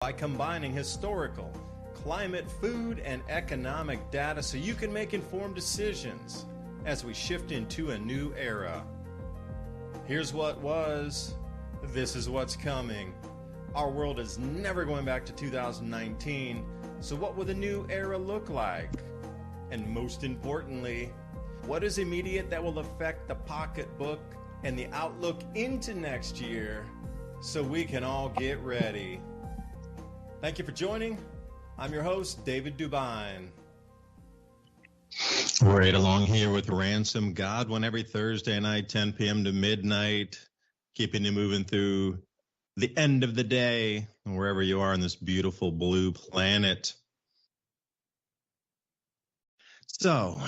by combining historical, climate, food, and economic data so you can make informed decisions as we shift into a new era. Here's what was, this is what's coming. Our world is never going back to 2019, so what will the new era look like? And most importantly, what is immediate that will affect the pocketbook and the outlook into next year so we can all get ready? Thank you for joining. I'm your host, David DuByne. We're right along here with Ransom Godwin every Thursday night, 10 p.m. to midnight, keeping you moving through the end of the day, wherever you are on this beautiful blue planet. So,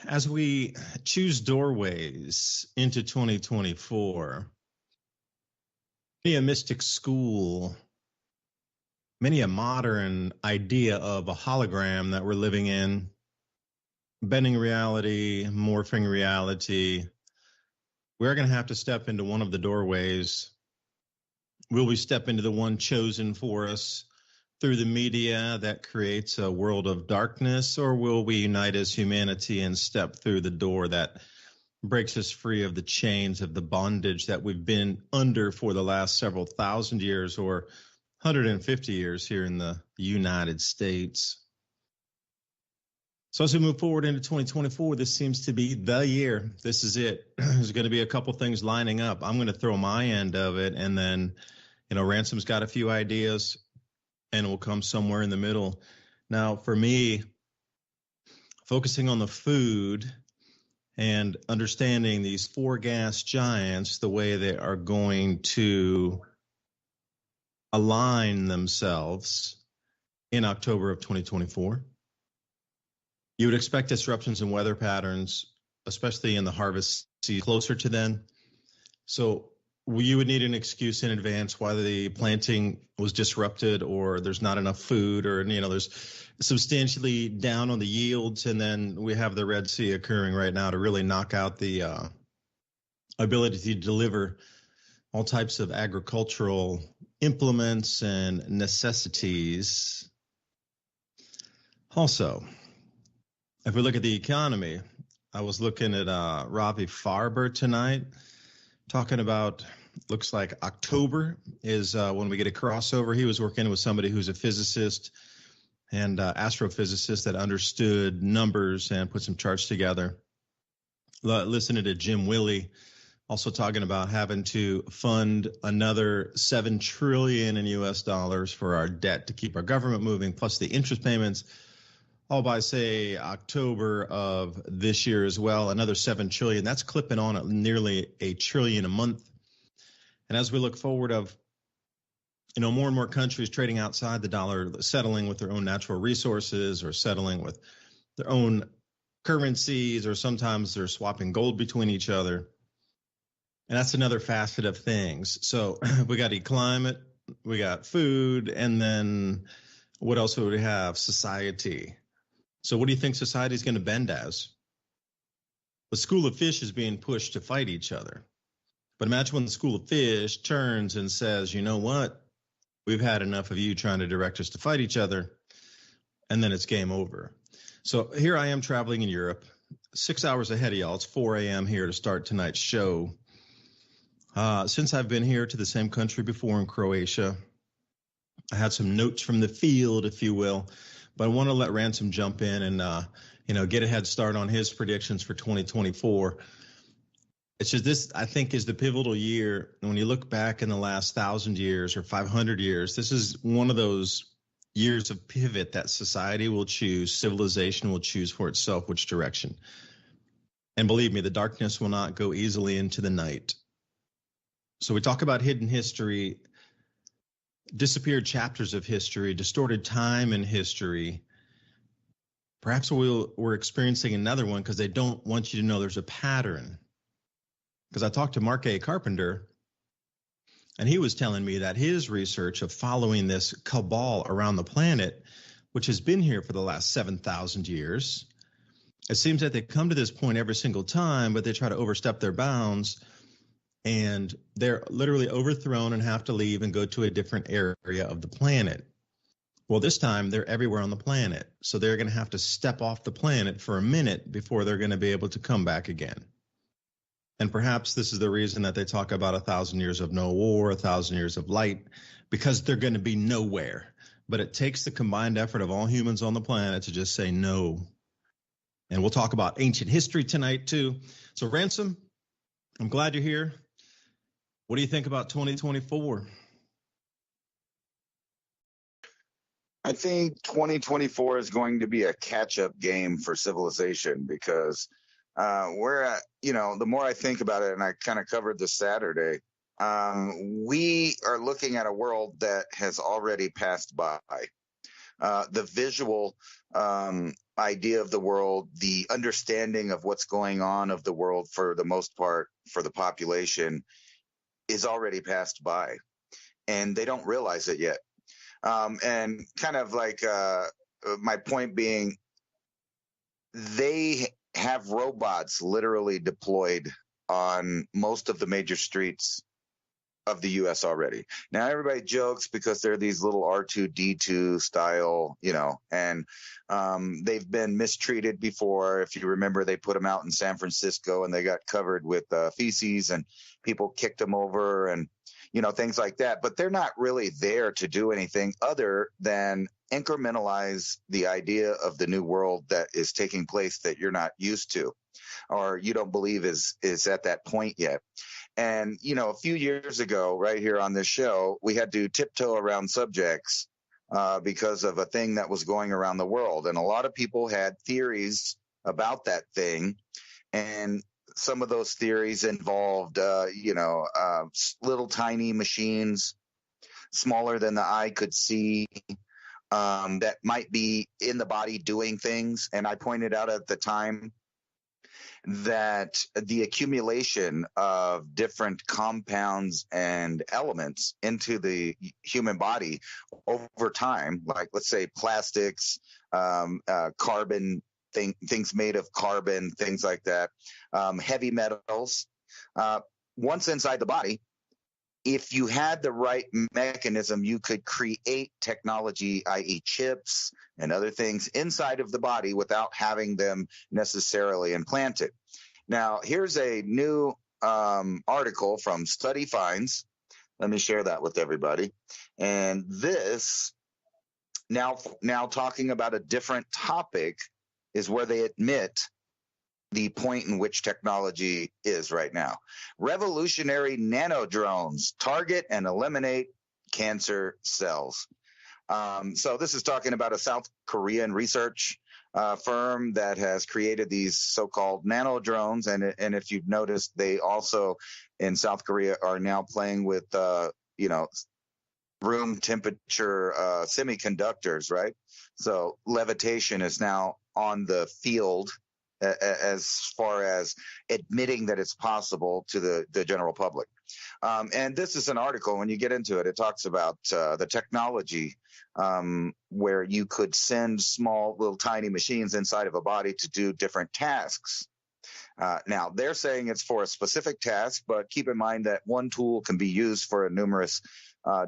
as we choose doorways into 2024, many a mystic school, many a modern idea of a hologram that we're living in, bending reality, morphing reality, we're going to have to step into one of the doorways. Will we step into the one chosen for us through the media that creates a world of darkness, or will we unite as humanity and step through the door that breaks us free of the chains of the bondage that we've been under for the last several thousand years or 150 years here in the United States? So as we move forward into 2024, this seems to be the year. This is it. There's going to be a couple things lining up. I'm going to throw my end of it, and then, Ransom's got a few ideas, and we'll come somewhere in the middle. Now, for me, focusing on the food and understanding these four gas giants, the way they are going to align themselves in October of 2024. You would expect disruptions in weather patterns, especially in the harvest season, closer to then. So you would need an excuse in advance why the planting was disrupted, or there's not enough food, or there's substantially down on the yields, and then we have the Red Sea occurring right now to really knock out the ability to deliver all types of agricultural implements and necessities. Also, if we look at the economy, I was looking at Ravi Farber tonight, talking about, looks like October is when we get a crossover. He was working with somebody who's a physicist and astrophysicist that understood numbers and put some charts together. Listening to Jim Willey, also talking about having to fund another $7 trillion in U.S. dollars for our debt to keep our government moving, plus the interest payments, all by, say, October of this year as well, another $7 trillion. That's clipping on at nearly $1 trillion a month. And as we look forward of, more and more countries trading outside the dollar, settling with their own natural resources or settling with their own currencies, or sometimes they're swapping gold between each other. And that's another facet of things. So we got climate, we got food, and then what else would we have? Society. So what do you think society is going to bend as? The school of fish is being pushed to fight each other. But imagine when the school of fish turns and says, you know what? We've had enough of you trying to direct us to fight each other. And then it's game over. So here I am traveling in Europe, 6 hours ahead of y'all. It's 4 a.m. here to start tonight's show. Since I've been here to the same country before in Croatia, I had some notes from the field, if you will. But I want to let Ransom jump in and, get a head start on his predictions for 2024. It's just this, I think, is the pivotal year. And when you look back in the last 1,000 years or 500 years, this is one of those years of pivot that society will choose, civilization will choose for itself which direction. And believe me, the darkness will not go easily into the night. So we talk about hidden history, disappeared chapters of history, distorted time in history. Perhaps we're experiencing another one because they don't want you to know there's a pattern. Because I talked to Mark A. Carpenter, and he was telling me that his research of following this cabal around the planet, which has been here for the last 7,000 years, it seems that they come to this point every single time, but they try to overstep their bounds. and they're literally overthrown and have to leave and go to a different area of the planet. Well, this time they're everywhere on the planet. So they're going to have to step off the planet for a minute before they're going to be able to come back again. And perhaps this is the reason that they talk about 1,000 years of no war, 1,000 years of light, because they're going to be nowhere. But it takes the combined effort of all humans on the planet to just say no. And we'll talk about ancient history tonight, too. So, Ransom, I'm glad you're here. What do you think about 2024? I think 2024 is going to be a catch-up game for civilization because we're at, the more I think about it, and I kind of covered this Saturday, we are looking at a world that has already passed by. The visual idea of the world, the understanding of what's going on of the world for the most part for the population is already passed by, and they don't realize it yet. And kind of like my point being, they have robots literally deployed on most of the major streets of the U.S. already. Now, everybody jokes because they're these little R2-D2 style, and they've been mistreated before. If you remember, they put them out in San Francisco and they got covered with feces and people kicked them over and, things like that. But they're not really there to do anything other than incrementalize the idea of the new world that is taking place that you're not used to or you don't believe is at that point yet. And, a few years ago, right here on this show, we had to tiptoe around subjects because of a thing that was going around the world. And a lot of people had theories about that thing. And some of those theories involved, little tiny machines, smaller than the eye could see, that might be in the body doing things. And I pointed out at the time that the accumulation of different compounds and elements into the human body over time, like let's say plastics, carbon, things made of carbon, things like that, heavy metals, once inside the body, if you had the right mechanism, you could create technology, i.e. chips and other things inside of the body without having them necessarily implanted. Now, here's a new article from Study Finds. Let me share that with everybody. And this, now talking about a different topic, is where they admit the point in which technology is right now. Revolutionary nanodrones target and eliminate cancer cells. So this is talking about a South Korean research firm that has created these so-called nanodrones. And if you've noticed, they also in South Korea are now playing with, room temperature semiconductors, right? So levitation is now on the field as far as admitting that it's possible to the general public. And this is an article, when you get into it, it talks about the technology where you could send small little tiny machines inside of a body to do different tasks. Now, they're saying it's for a specific task, but keep in mind that one tool can be used for numerous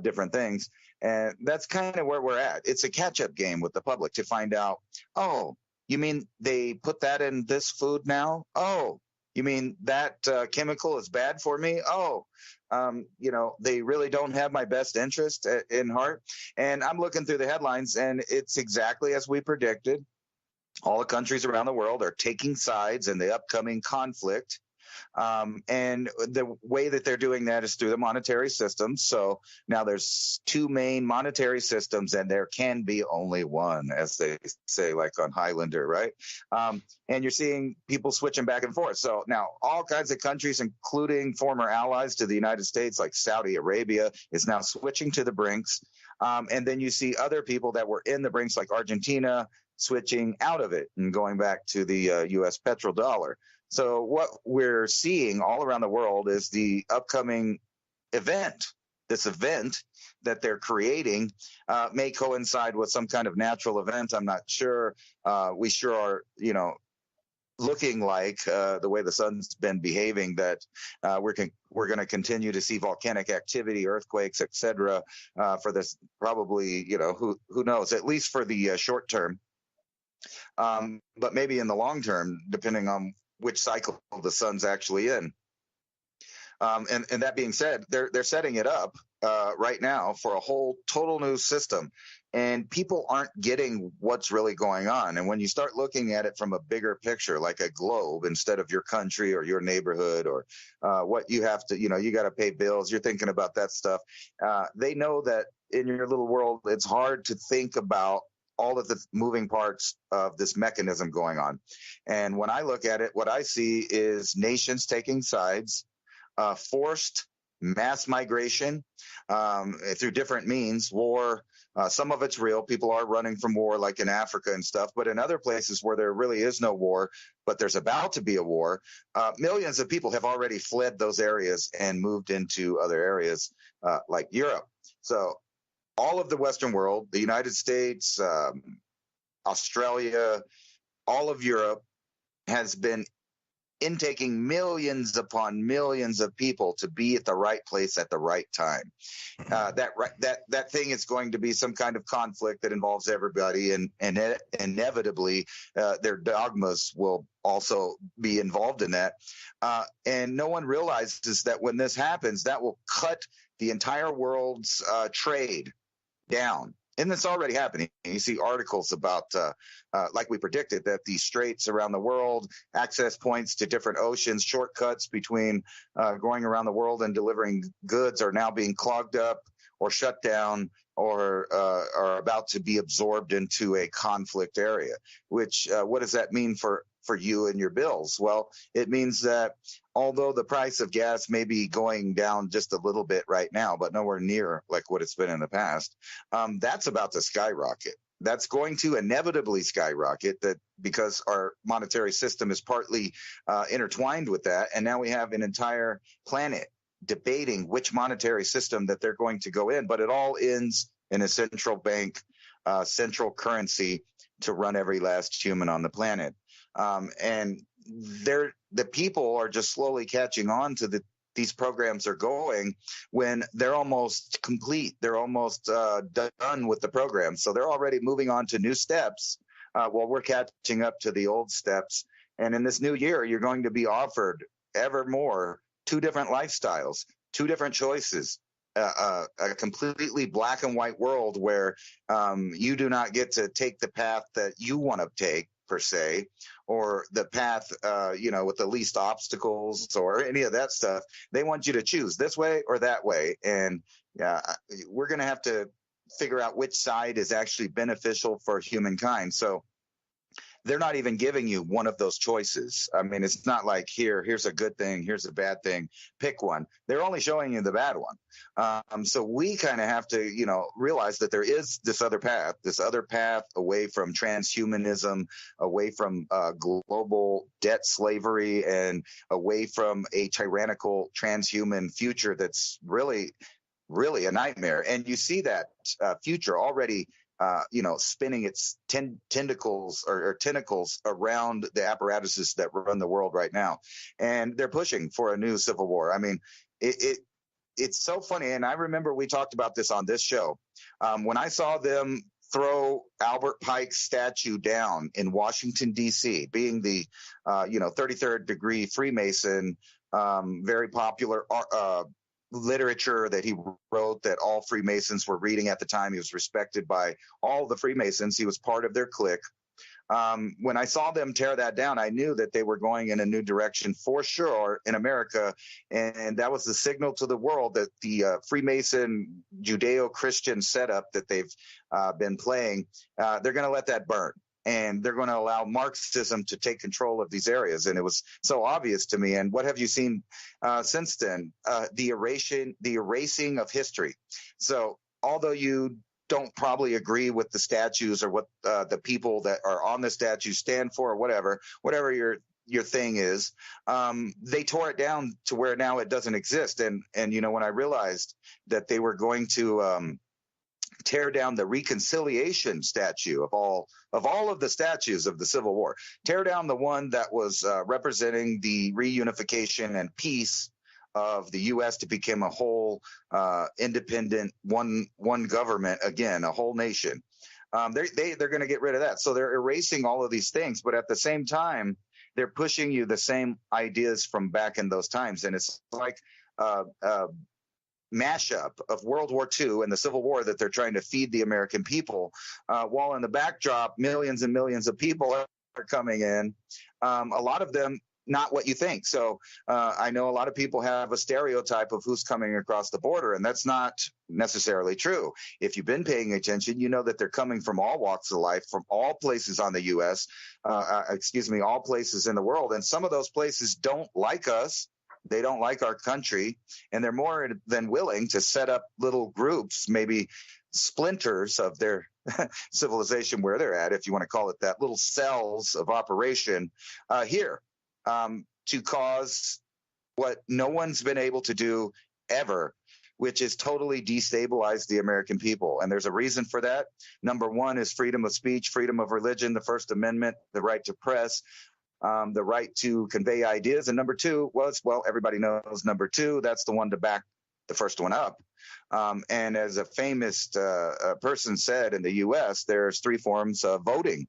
different things. And that's kind of where we're at. It's a catch-up game with the public to find out, oh, you mean they put that in this food now? Oh, you mean that chemical is bad for me? Oh, they really don't have my best interest in heart. And I'm looking through the headlines, and it's exactly as we predicted. All the countries around the world are taking sides in the upcoming conflict. And the way that they're doing that is through the monetary system. So now there's two main monetary systems, and there can be only one, as they say, like on Highlander, right? And you're seeing people switching back and forth. So now all kinds of countries, including former allies to the United States, like Saudi Arabia, is now switching to the BRICS. And then you see other people that were in the BRICS, like Argentina, switching out of it and going back to the U.S. petrodollar. So what we're seeing all around the world is the upcoming event. This event that they're creating may coincide with some kind of natural event. I'm not sure. We sure are, looking like the way the sun's been behaving, that we're going to continue to see volcanic activity, earthquakes, etc. For this, probably, who knows, at least for the short term, but maybe in the long term, depending on which cycle the sun's actually in. And that being said, they're setting it up right now for a whole total new system, and people aren't getting what's really going on. And when you start looking at it from a bigger picture, like a globe, instead of your country or your neighborhood or what you have to, you got to pay bills, you're thinking about that stuff. They know that in your little world, it's hard to think about all of the moving parts of this mechanism going on. And when I look at it, what I see is nations taking sides, forced mass migration through different means, war. Some of it's real. People are running from war, like in Africa and stuff. But in other places where there really is no war, but there's about to be a war, millions of people have already fled those areas and moved into other areas like Europe. So all of the Western world, the United States, Australia, all of Europe has been intaking millions upon millions of people to be at the right place at the right time. That thing is going to be some kind of conflict that involves everybody, and inevitably their dogmas will also be involved in that. And no one realizes that when this happens, that will cut the entire world's trade down. And that's already happening. You see articles about, like we predicted, that the straits around the world, access points to different oceans, shortcuts between going around the world and delivering goods are now being clogged up or shut down, or are about to be absorbed into a conflict area. Which, what does that mean for you and your bills? Well, it means that although the price of gas may be going down just a little bit right now, but nowhere near like what it's been in the past, that's about to skyrocket. That's going to inevitably skyrocket, that because our monetary system is partly intertwined with that. And now we have an entire planet debating which monetary system that they're going to go in, but it all ends in a central bank, central currency to run every last human on the planet. And the people are just slowly catching on to these programs are going when they're almost complete. They're almost done with the program. So they're already moving on to new steps while we're catching up to the old steps. And in this new year, you're going to be offered ever more 2 different lifestyles, 2 different choices. A completely black and white world where you do not get to take the path that you want to take, per se, or the path, with the least obstacles or any of that stuff. They want you to choose this way or that way. And we're going to have to figure out which side is actually beneficial for humankind. So they're not even giving you one of those choices. I mean, it's not like here's a good thing, here's a bad thing, pick one. They're only showing you the bad one. So we kind of have to, realize that there is this other path away from transhumanism, away from global debt slavery, and away from a tyrannical transhuman future that's really, really a nightmare. And you see that future already spinning its tentacles around the apparatuses that run the world right now. And they're pushing for a new civil war. I mean, it's so funny. And I remember we talked about this on this show. When I saw them throw Albert Pike's statue down in Washington, D.C., being the, 33rd degree Freemason, very popular literature that he wrote that all Freemasons were reading at the time. He was respected by all the Freemasons. He was part of their clique. When I saw them tear that down, I knew that they were going in a new direction for sure in America. And that was the signal to the world that the Freemason Judeo-Christian setup that they've been playing, they're going to let that burn. And they're going to allow Marxism to take control of these areas. And it was so obvious to me. And what have you seen since then? The erasing of history. So although you don't probably agree with the statues or what the people that are on the statue stand for, or whatever your thing is, they tore it down to where now it doesn't exist. And when I realized that they were going to tear down the reconciliation statue of all of the statues of the Civil War. Tear down the one that was representing the reunification and peace of the U.S. to become a whole independent one government again, a whole nation. They're going to get rid of that. So they're erasing all of these things, but at the same time, they're pushing you the same ideas from back in those times, and it's like mashup of World War II and the Civil War that they're trying to feed the American people, while in the backdrop, millions and millions of people are coming in. A lot of them not what you think. So I know a lot of people have a stereotype of who's coming across the border, and that's not necessarily true. If you've been paying attention, you know that they're coming from all walks of life, from all places on the U.S., all places in the world. And some of those places don't like us. They don't like our country, and they're more than willing to set up little groups, maybe splinters of their civilization where they're at, if you want to call it that, little cells of operation here to cause what no one's been able to do ever, which is totally destabilize the American people. And there's a reason for that. Number one is freedom of speech, freedom of religion, the First Amendment, the right to press, the right to convey ideas. And number two was, well, everybody knows number two, that's the one to back the first one up. And as a famous person said in the U.S., there's three forms of voting.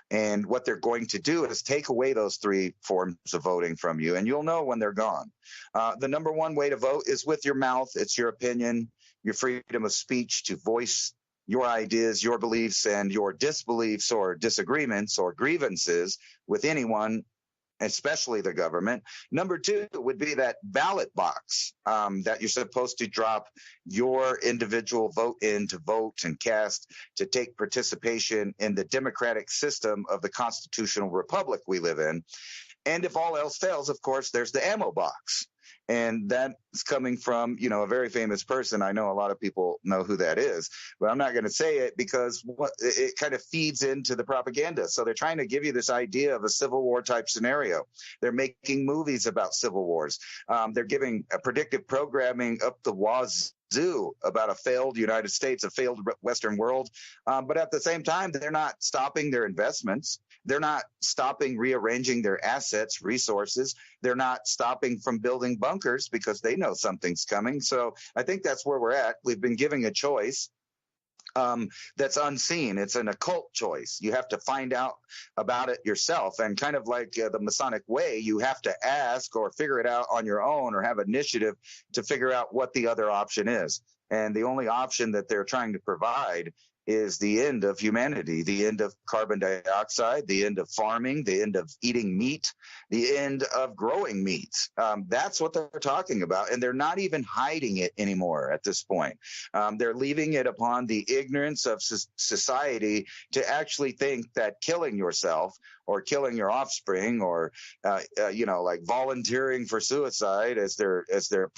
And what they're going to do is take away those three forms of voting from you, and you'll know when they're gone. The number one way to vote is with your mouth. It's your opinion, your freedom of speech to voice your ideas, your beliefs, and your disbeliefs or disagreements or grievances with anyone, especially the government. Number two would be that ballot box that you're supposed to drop your individual vote in to vote and cast to take participation in the democratic system of the constitutional republic we live in. And if all else fails, of course, there's the ammo box. And that's coming from, a very famous person. I know a lot of people know who that is, but I'm not going to say it because it kind of feeds into the propaganda. So they're trying to give you this idea of a Civil War type scenario. They're making movies about civil wars. They're giving a predictive programming up the wazoo about a failed United States, a failed Western world. But at the same time, they're not stopping their investments. They're not stopping rearranging their assets, resources. They're not stopping from building bunkers because they know something's coming. So I think that's where we're at. We've been giving a choice that's unseen. It's an occult choice. You have to find out about it yourself. And kind of like the Masonic way, you have to ask or figure it out on your own or have initiative to figure out what the other option is. And the only option that they're trying to provide is the end of humanity, the end of carbon dioxide, the end of farming, the end of eating meat, the end of growing meat. That's what they're talking about. And they're not even hiding it anymore at this point. They're leaving it upon the ignorance of society to actually think that killing yourself or killing your offspring or, like volunteering for suicide as they're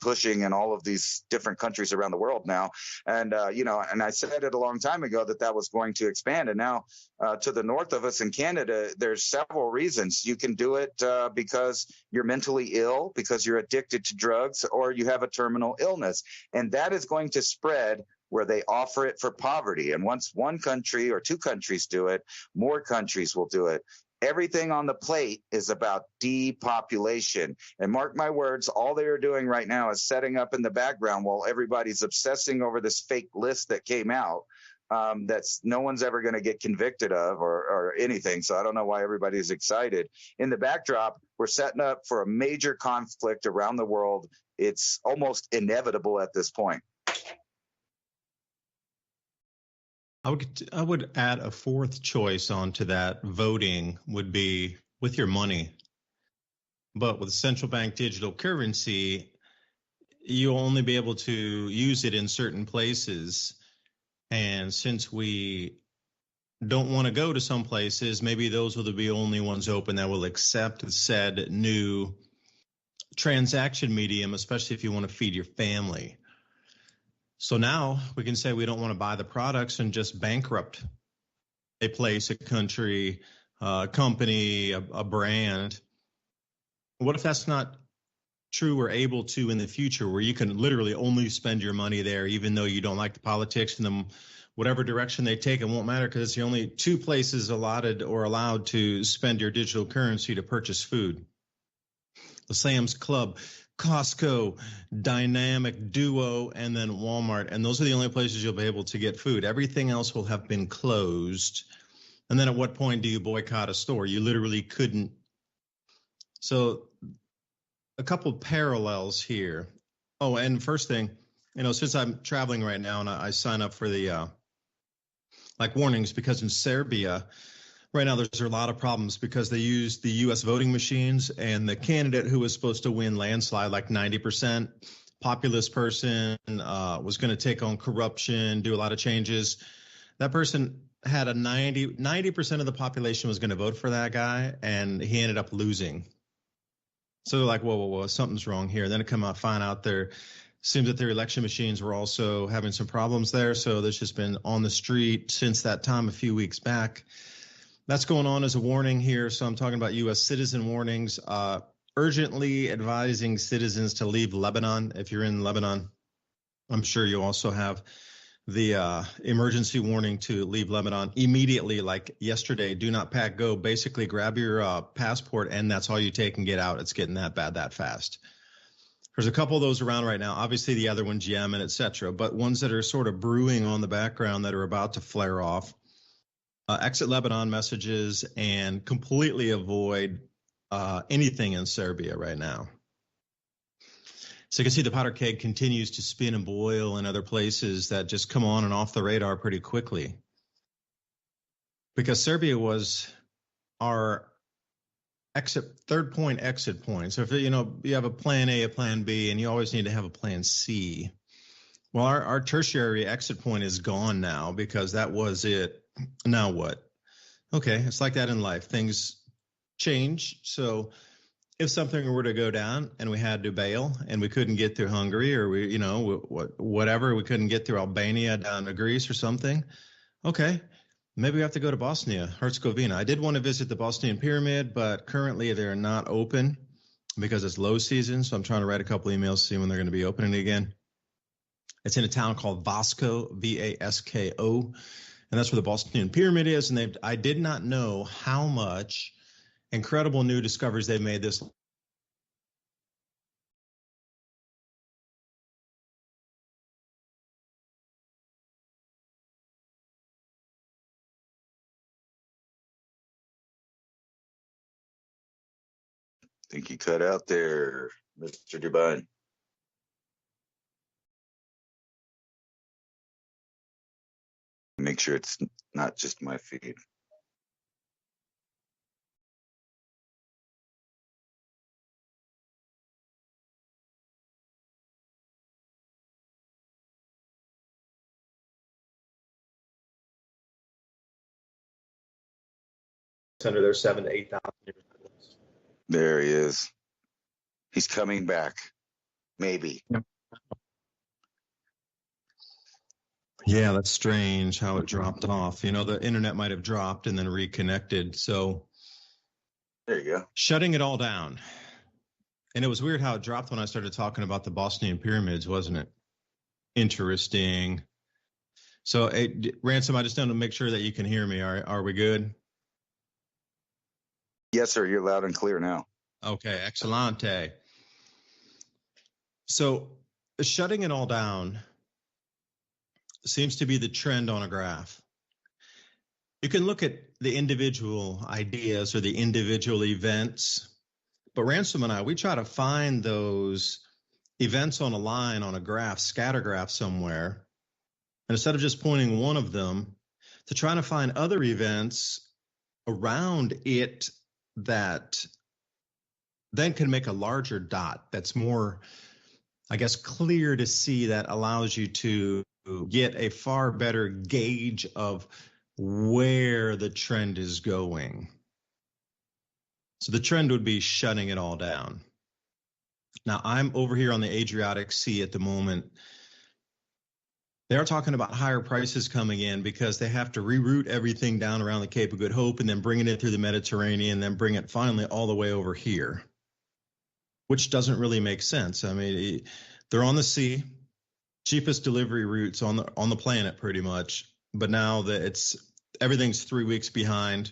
pushing in all of these different countries around the world now. And, and I said it a long time ago that was going to expand. And now to the north of us in Canada, there's several reasons. You can do it because you're mentally ill, because you're addicted to drugs, or you have a terminal illness. And that is going to spread where they offer it for poverty. And once one country or two countries do it, more countries will do it. Everything on the plate is about depopulation. And mark my words, all they are doing right now is setting up in the background while everybody's obsessing over this fake list that came out that's no one's ever going to get convicted of or anything. So I don't know why everybody's excited. In the backdrop, we're setting up for a major conflict around the world. It's almost inevitable at this point. I would add a fourth choice onto that. Voting would be with your money. But with central bank digital currency, you'll only be able to use it in certain places. And since we don't want to go to some places, maybe those will be the only ones open that will accept said new transaction medium, especially if you want to feed your family. So now we can say we don't want to buy the products and just bankrupt a place, a country, a company, a brand. What if that's not true or able to in the future, where you can literally only spend your money there, even though you don't like the politics, and then whatever direction they take, it won't matter because it's the only two places allotted or allowed to spend your digital currency to purchase food. The Sam's Club, Costco, Dynamic Duo, and then Walmart. And those are the only places you'll be able to get food. Everything else will have been closed. And then at what point do you boycott a store? You literally couldn't. So a couple parallels here. Oh, and first thing, since I'm traveling right now and I sign up for the warnings, because in Serbia right now there's a lot of problems because they use the U.S. voting machines, and the candidate who was supposed to win landslide, like 90% populist person, was going to take on corruption, do a lot of changes. That person had a 90% of the population was going to vote for that guy, and he ended up losing. So they're like, whoa, something's wrong here. Then it come out, find out seems that their election machines were also having some problems there. So there's just been on the street since that time a few weeks back. That's going on as a warning here. So I'm talking about U.S. citizen warnings, urgently advising citizens to leave Lebanon. If you're in Lebanon, I'm sure you also have the emergency warning to leave Lebanon immediately, like yesterday. Do not pack, go. Basically, grab your passport, and that's all you take and get out. It's getting that bad that fast. There's a couple of those around right now. Obviously, the other one's Yemen, et cetera, but ones that are sort of brewing on the background that are about to flare off. Exit Lebanon messages and completely avoid anything in Serbia right now. So you can see the powder keg continues to spin and boil in other places that just come on and off the radar pretty quickly. Because Serbia was our third point exit point. So if you have a plan A, a plan B, and you always need to have a plan C. Well, our tertiary exit point is gone now because that was it. Now what? Okay, it's like that in life. Things change. So if something were to go down and we had to bail and we couldn't get through Hungary, or we couldn't get through Albania down to Greece or something, okay, maybe we have to go to Bosnia, Herzegovina. I did want to visit the Bosnian pyramid, but currently they're not open because it's low season. So I'm trying to write a couple emails to see when they're going to be opening again. It's in a town called Vasko, Vasko, and that's where the Bosnian pyramid is. And I did not know how much incredible new discoveries they've made this. Think you cut out there, Mr. DuByne. Make sure it's not just my feed. Under their 7,000 to 8,000 years. There he is. He's coming back. Maybe. Yep. Yeah, that's strange how it dropped off. The internet might have dropped and then reconnected. So there you go. Shutting it all down. And it was weird how it dropped when I started talking about the Bosnian pyramids, wasn't it? Interesting. So, Ransom, I just want to make sure that you can hear me. Are we good? Yes, sir. You're loud and clear now. Okay, excellente. So shutting it all down seems to be the trend on a graph. You can look at the individual ideas or the individual events, but Ransom and we try to find those events on a line, on a graph, scatter graph somewhere. And instead of just pointing one of them, to try to find other events around it that then can make a larger dot that's more, I guess, clear to see, that allows you to get a far better gauge of where the trend is going. So the trend would be shutting it all down. Now, I'm over here on the Adriatic Sea at the moment. They're talking about higher prices coming in because they have to reroute everything down around the Cape of Good Hope and then bringing it through the Mediterranean, then bring it finally all the way over here. which doesn't really make sense. I mean, they're on the sea, cheapest delivery routes on the planet pretty much, but now that everything's 3 weeks behind.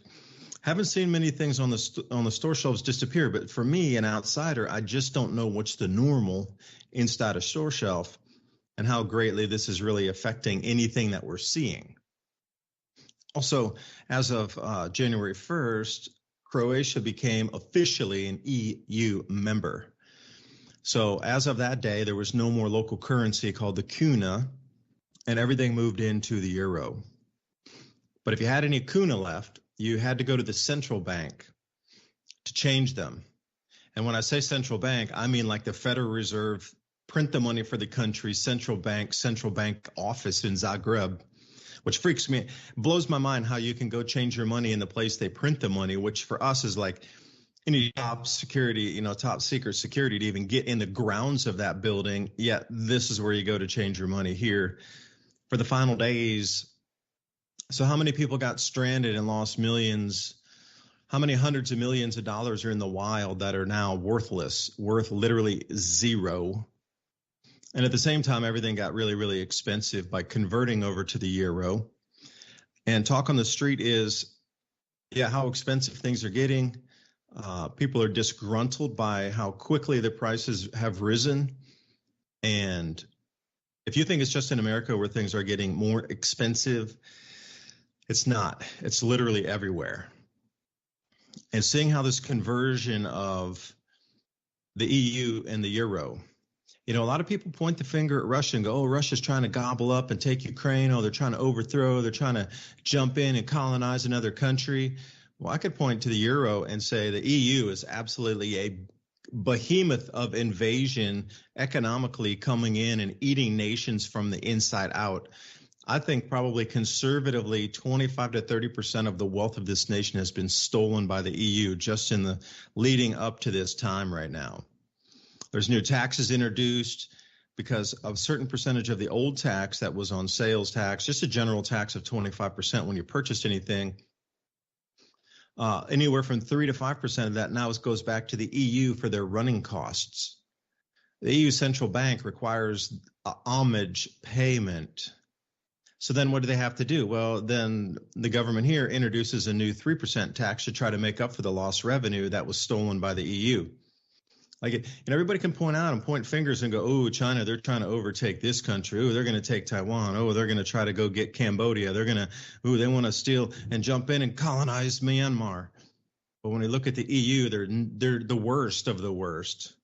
Haven't seen many things on the store shelves disappear, but for me, an outsider, I just don't know what's the normal inside a store shelf and how greatly this is really affecting anything that we're seeing. Also, as of January 1st, Croatia became officially an EU member. So as of that day, there was no more local currency called the kuna, and everything moved into the euro. But if you had any kuna left, you had to go to the central bank to change them. And when I say central bank, I mean like the Federal Reserve, print the money for the country, central bank office in Zagreb, which freaks me, blows my mind how you can go change your money in the place they print the money, which for us is like any top security, top secret security to even get in the grounds of that building. Yet this is where you go to change your money here for the final days. So how many people got stranded and lost millions? How many hundreds of millions of dollars are in the wild that are now worthless, worth literally zero? And at the same time, everything got really, really expensive by converting over to the euro. And talk on the street is, how expensive things are getting. People are disgruntled by how quickly the prices have risen. And if you think it's just in America where things are getting more expensive, it's not. It's literally everywhere. And seeing how this conversion of the EU and the euro, a lot of people point the finger at Russia and go, oh, Russia's trying to gobble up and take Ukraine. Oh, they're trying to overthrow. They're trying to jump in and colonize another country. Well, I could point to the euro and say the EU is absolutely a behemoth of invasion economically coming in and eating nations from the inside out. I think probably conservatively 25 to 30% of the wealth of this nation has been stolen by the EU just in the leading up to this time right now. There's new taxes introduced because of a certain percentage of the old tax that was on sales tax, just a general tax of 25% when you purchased anything. Anywhere from 3 to 5% of that now goes back to the EU for their running costs. The EU central bank requires homage payment. So then what do they have to do? Well, then the government here introduces a new 3% tax to try to make up for the lost revenue that was stolen by the EU. Everybody can point out and point fingers and go, oh, China, they're trying to overtake this country. Oh, they're going to take Taiwan. Oh, they're going to try to go get Cambodia. They want to steal and jump in and colonize Myanmar. But when you look at the EU, they're the worst of the worst.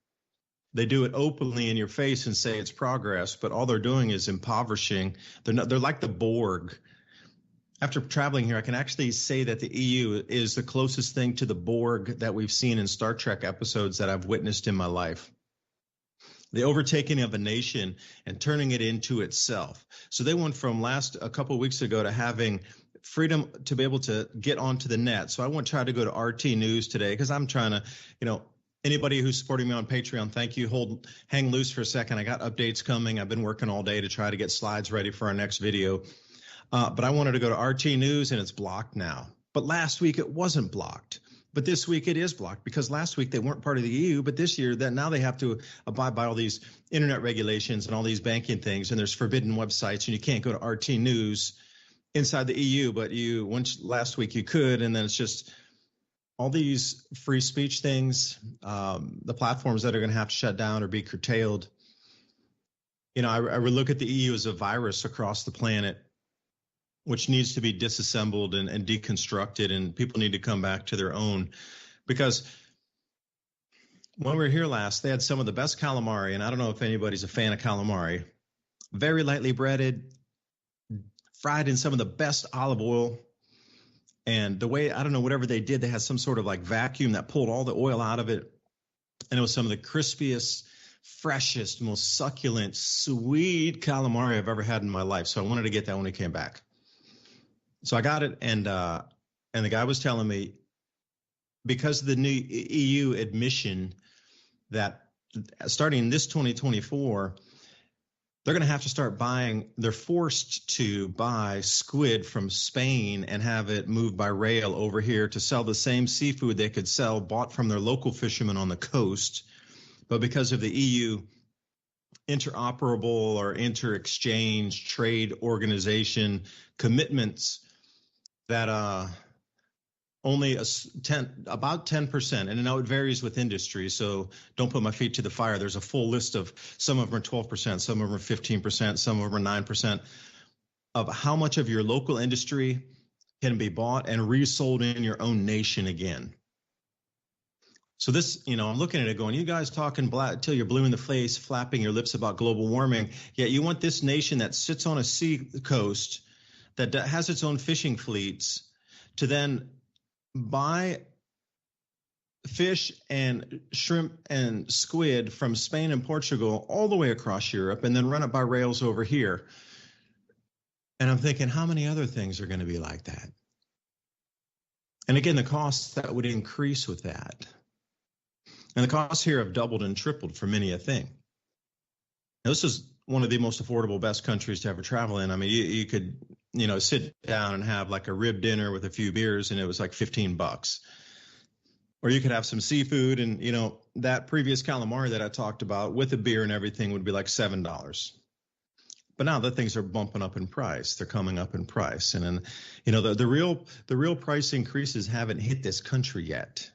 They do it openly in your face and say it's progress, but all they're doing is impoverishing. They're like the Borg. After traveling here, I can actually say that the EU is the closest thing to the Borg that we've seen in Star Trek episodes that I've witnessed in my life. The overtaking of a nation and turning it into itself. So they went from a couple of weeks ago to having freedom to be able to get onto the net. So I want to try to go to RT News today because I'm trying to, anybody who's supporting me on Patreon, thank you. Hang loose for a second. I got updates coming. I've been working all day to try to get slides ready for our next video. But I wanted to go to RT News, and it's blocked now. But last week it wasn't blocked. But this week it is blocked because last week they weren't part of the EU. But this year, now they have to abide by all these internet regulations and all these banking things. And there's forbidden websites, and you can't go to RT News inside the EU. But last week you could, and then it's just all these free speech things, the platforms that are going to have to shut down or be curtailed. I would look at the EU as a virus across the planet, which needs to be disassembled and deconstructed, and people need to come back to their own. Because when we were here last, they had some of the best calamari, and I don't know if anybody's a fan of calamari. Very lightly breaded, fried in some of the best olive oil. And the way, I don't know, whatever they did, they had some sort of like vacuum that pulled all the oil out of it. And it was some of the crispiest, freshest, most succulent, sweet calamari I've ever had in my life. So I wanted to get that when it came back. So I got it, and the guy was telling me because of the new EU admission that starting this 2024, they're going to have to start they're forced to buy squid from Spain and have it moved by rail over here to sell the same seafood they could sell bought from their local fishermen on the coast. But because of the EU interoperable or inter-exchange trade organization commitments that only about 10%, and now it varies with industry, so don't put my feet to the fire. There's a full list of, some of them are 12%, some of them are 15%, some of them are 9%, of how much of your local industry can be bought and resold in your own nation again. So this, I'm looking at it going, you guys talking black till you're blue in the face, flapping your lips about global warming, yet you want this nation that sits on a sea coast, that has its own fishing fleets, to then buy fish and shrimp and squid from Spain and Portugal all the way across Europe and then run it by rails over here. And I'm thinking, how many other things are going to be like that? And again, the costs that would increase with that. And the costs here have doubled and tripled for many a thing. Now, this is one of the most affordable, best countries to ever travel in. I mean, you could, sit down and have like a rib dinner with a few beers and it was like $15. Or you could have some seafood and, that previous calamari that I talked about with a beer and everything would be like $7. But now the things are bumping up in price. They're coming up in price. And then, the real price increases haven't hit this country yet.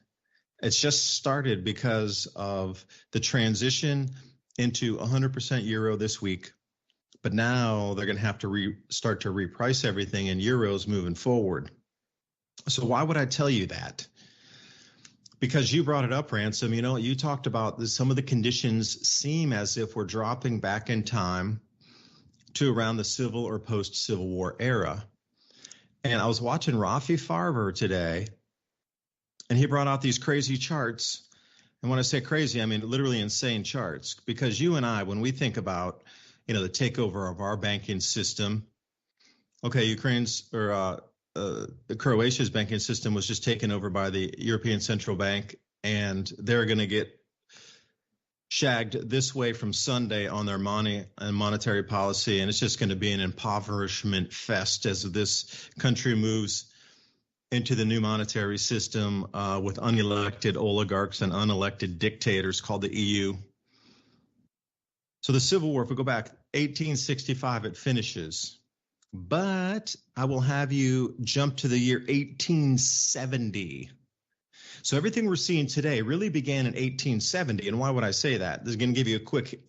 It's just started because of the transition into 100% euro this week. But now they're going to have to start to reprice everything in euros moving forward. So why would I tell you that? Because you brought it up, Ransom. You talked about this, some of the conditions seem as if we're dropping back in time to around the civil or post-Civil War era. And I was watching Rafi Farber today, and he brought out these crazy charts. And when I say crazy, I mean literally insane charts. Because you and I, when we think about, the takeover of our banking system, okay, Croatia's banking system was just taken over by the European Central Bank, and they're going to get shagged this way from Sunday on their money and monetary policy, and it's just going to be an impoverishment fest as this country moves into the new monetary system with unelected oligarchs and unelected dictators called the EU. So the Civil War, if we go back, 1865, it finishes. But I will have you jump to the year 1870. So everything we're seeing today really began in 1870. And why would I say that? This is going to give you a quick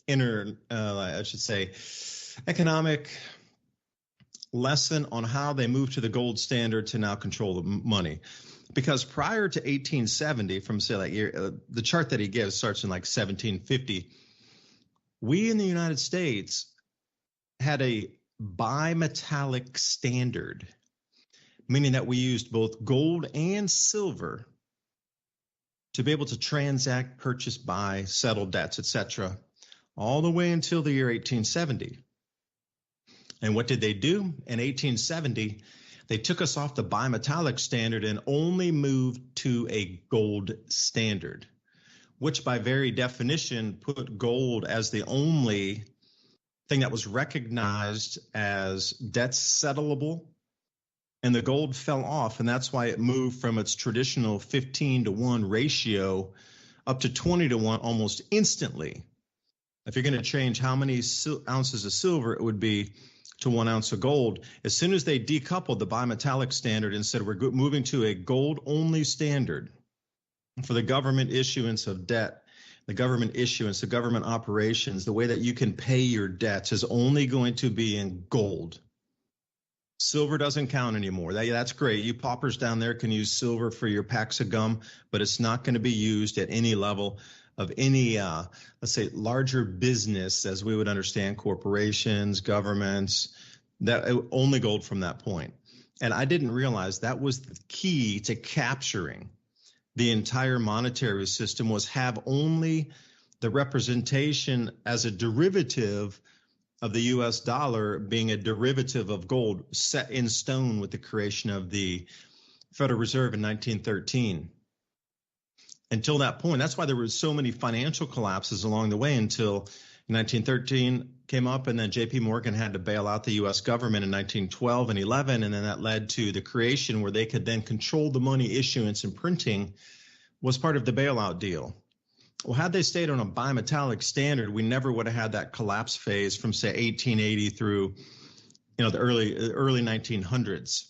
economic lesson on how they moved to the gold standard to now control the money. Because prior to 1870, from say like the chart that he gives starts in like 1750, we in the United States had a bimetallic standard, meaning that we used both gold and silver to be able to transact, purchase, buy, settle debts, etc., all the way until the year 1870. And what did they do? In 1870, they took us off the bimetallic standard and only moved to a gold standard, which by very definition put gold as the only thing that was recognized as debts settlable, and the gold fell off, and that's why it moved from its traditional 15-to-1 ratio up to 20-to-1 almost instantly. If you're going to change how many ounces of silver it would be to 1 ounce of gold, as soon as they decoupled the bimetallic standard and said we're moving to a gold-only standard for the government issuance of debt, the government issuance, the government operations, the way that you can pay your debts is only going to be in gold. Silver doesn't count anymore. That's great. You paupers down there can use silver for your packs of gum, but it's not going to be used at any level of any, let's say, larger business as we would understand corporations, governments, that only gold from that point. And I didn't realize that was the key to capturing the entire monetary system, was have only the representation as a derivative of the U.S. dollar being a derivative of gold set in stone with the creation of the Federal Reserve in 1913. Until that point, that's why there were so many financial collapses along the way until 1913 came up, and then J.P. Morgan had to bail out the U.S. government in 1912 and 11, and then that led to the creation where they could then control the money issuance and printing was part of the bailout deal. Well, had they stayed on a bimetallic standard, we never would have had that collapse phase from, say, 1880 through, the early 1900s.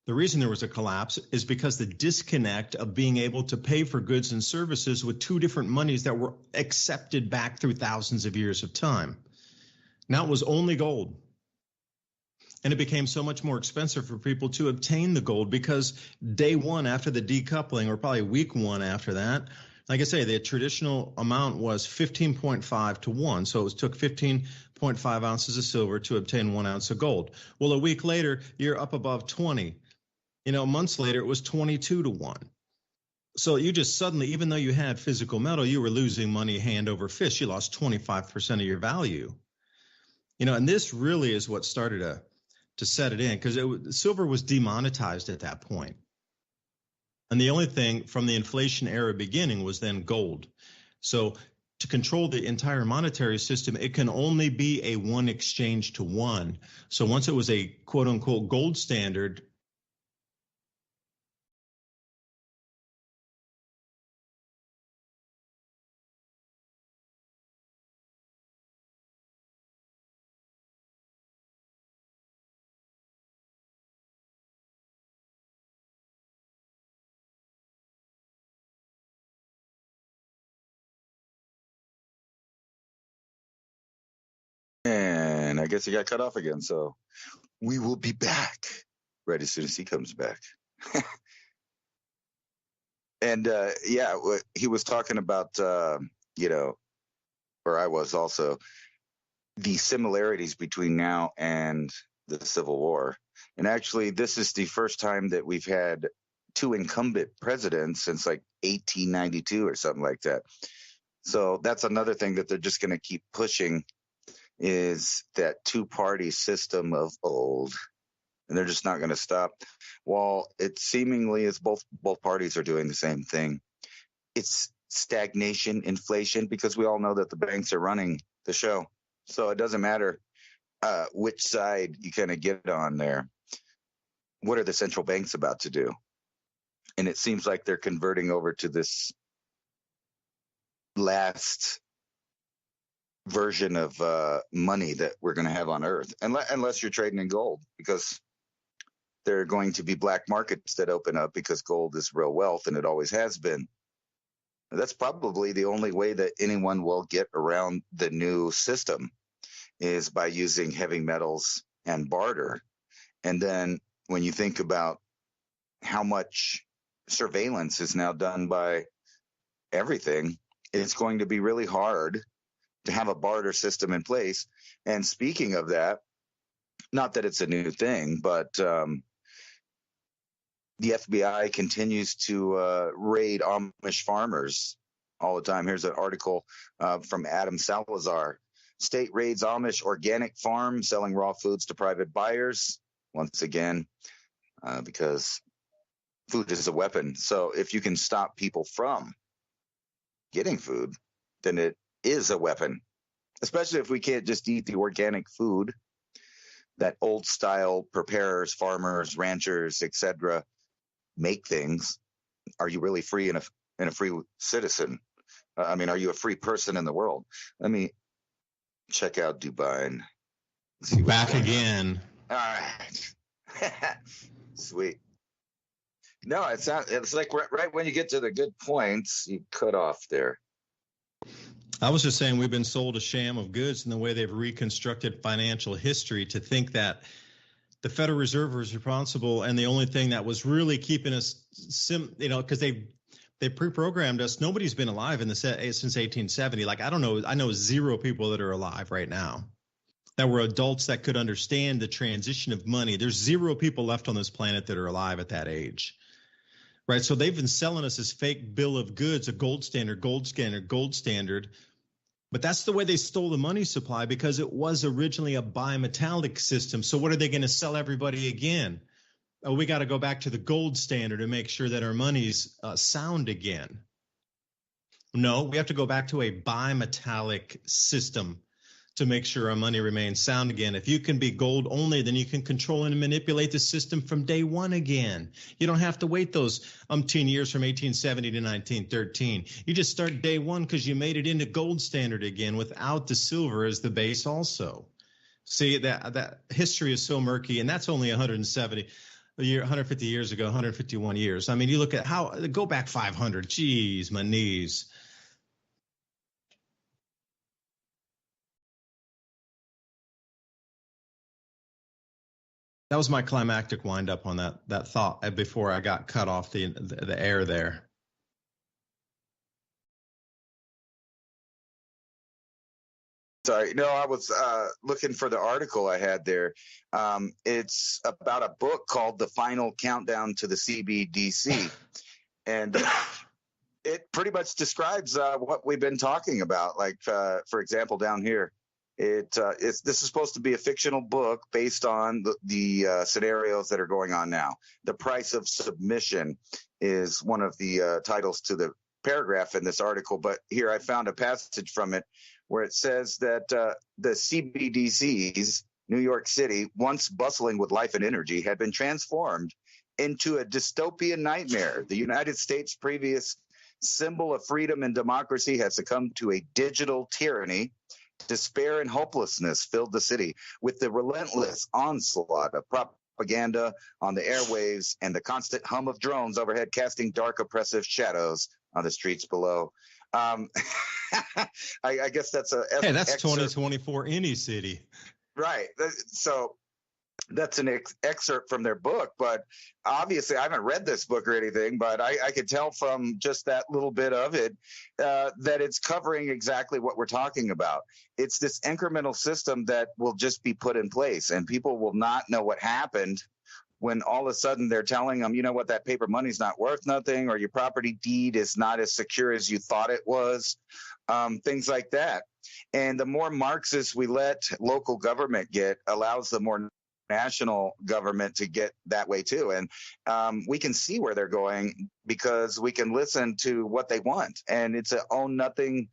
The reason there was a collapse is because the disconnect of being able to pay for goods and services with two different monies that were accepted back through thousands of years of time. Now it was only gold. And it became so much more expensive for people to obtain the gold because day one after the decoupling, or probably week one after that, like I say, the traditional amount was 15.5 to 1. So it took 15.5 ounces of silver to obtain 1 ounce of gold. Well, a week later, you're up above 20. Months later, it was 22 to 1. So you just suddenly, even though you had physical metal, you were losing money hand over fist. You lost 25% of your value. And this really is what started to set it in, because silver was demonetized at that point. And the only thing from the inflation era beginning was then gold. So to control the entire monetary system, it can only be a one exchange to one. So once it was a quote unquote gold standard, And I guess he got cut off again. So we will be back right as soon as he comes back. And he was talking about, or I was also, the similarities between now and the Civil War. And actually, this is the first time that we've had two incumbent presidents since like 1892 or something like that. So that's another thing that they're just going to keep pushing, is that two-party system of old. And they're just not going to stop. While it seemingly is both parties are doing the same thing. It's stagnation, inflation, because we all know that the banks are running the show. So it doesn't matter which side you kind of get on there. What are the central banks about to do? And it seems like they're converting over to this last version of money that we're going to have on Earth, unless you're trading in gold, because there are going to be black markets that open up, because gold is real wealth, and it always has been. That's probably the only way that anyone will get around the new system, is by using heavy metals and barter. And then when you think about how much surveillance is now done by everything, it's going to be really hard to have a barter system in place. And speaking of that, not that it's a new thing, but the FBI continues to raid Amish farmers all the time. Here's an article from Adam Salazar. State raids Amish organic farm selling raw foods to private buyers. Once again, because food is a weapon. So if you can stop people from getting food, then it is a weapon, especially if we can't just eat the organic food that old style preparers, farmers, ranchers, etc. make things. Are you really free and a free citizen? Are you a free person in the world? Let me check out DuByne. Back again. All right. Sweet. No, it's not. It's like right when you get to the good points, you cut off there. I was just saying we've been sold a sham of goods in the way they've reconstructed financial history to think that the Federal Reserve was responsible, and the only thing that was really keeping us, because they pre-programmed us. Nobody's been alive since 1870. Like, I don't know. I know zero people that are alive right now that were adults that could understand the transition of money. There's zero people left on this planet that are alive at that age. Right. So they've been selling us this fake bill of goods, a gold standard, gold standard, gold standard. But that's the way they stole the money supply, because it was originally a bimetallic system. So what are they going to sell everybody again? Oh, we got to go back to the gold standard and make sure that our money's sound again. No, we have to go back to a bimetallic system to make sure our money remains sound again. If you can be gold only, then you can control and manipulate the system from day one again. You don't have to wait those umpteen years from 1870 to 1913. You just start day one because you made it into gold standard again without the silver as the base also. See, that history is so murky, and that's only 150 years ago, 151 years. I mean, you look at go back 500. Geez, my knees. That was my climactic wind up on that thought before I got cut off the air there. Sorry, no, I was looking for the article I had there. It's about a book called The Final Countdown to the CBDC. And it pretty much describes what we've been talking about. Like, for example, down here, this is supposed to be a fictional book based on the scenarios that are going on now. The Price of Submission is one of the titles to the paragraph in this article. But here I found a passage from it where it says that the CBDCs, New York City, once bustling with life and energy, had been transformed into a dystopian nightmare. The United States' previous symbol of freedom and democracy had succumbed to a digital tyranny. Despair and hopelessness filled the city with the relentless onslaught of propaganda on the airwaves and the constant hum of drones overhead casting dark, oppressive shadows on the streets below. I guess that's that's 2024 any city. Right. So that's an excerpt from their book, but obviously I haven't read this book or anything, but I could tell from just that little bit of it that it's covering exactly what we're talking about. It's this incremental system that will just be put in place, and people will not know what happened when all of a sudden they're telling them, you know what, that paper money's not worth nothing, or your property deed is not as secure as you thought it was, things like that. And the more Marxist we let local government get allows the more national government to get that way too. And we can see where they're going because we can listen to what they want. And it's a own nothing,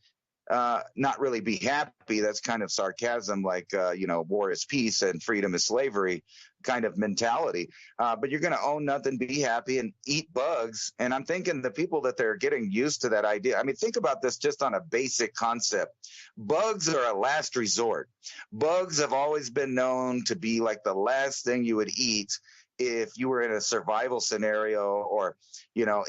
not really be happy. That's kind of sarcasm, like, war is peace and freedom is slavery kind of mentality. But you're going to own nothing, be happy, and eat bugs. And I'm thinking the people that they're getting used to that idea. I mean, think about this just on a basic concept. Bugs are a last resort. Bugs have always been known to be like the last thing you would eat if you were in a survival scenario, or,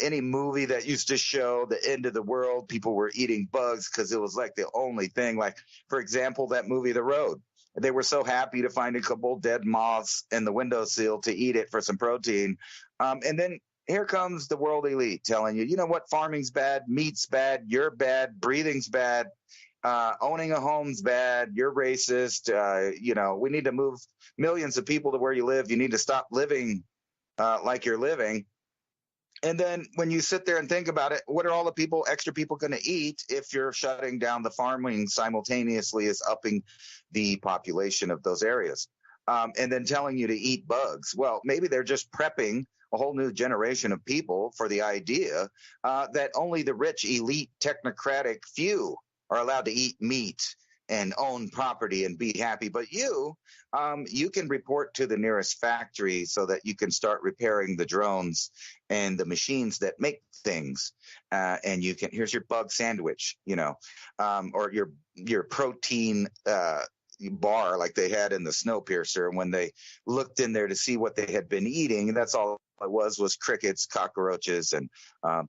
any movie that used to show the end of the world, people were eating bugs because it was like the only thing. Like, for example, that movie, The Road. They were so happy to find a couple dead moths in the windowsill to eat it for some protein. And then here comes the world elite telling you, you know what, farming's bad, meat's bad, you're bad, breathing's bad, owning a home's bad, you're racist, we need to move millions of people to where you live. You need to stop living like you're living. And then when you sit there and think about it, what are all the extra people going to eat if you're shutting down the farming simultaneously as upping the population of those areas? And then telling you to eat bugs. Well, maybe they're just prepping a whole new generation of people for the idea that only the rich, elite, technocratic few are allowed to eat meat and own property and be happy. But you can report to the nearest factory so that you can start repairing the drones and the machines that make things. And here's your bug sandwich, or your protein bar like they had in the Snowpiercer. When they looked in there to see what they had been eating, that's all it was crickets, cockroaches, and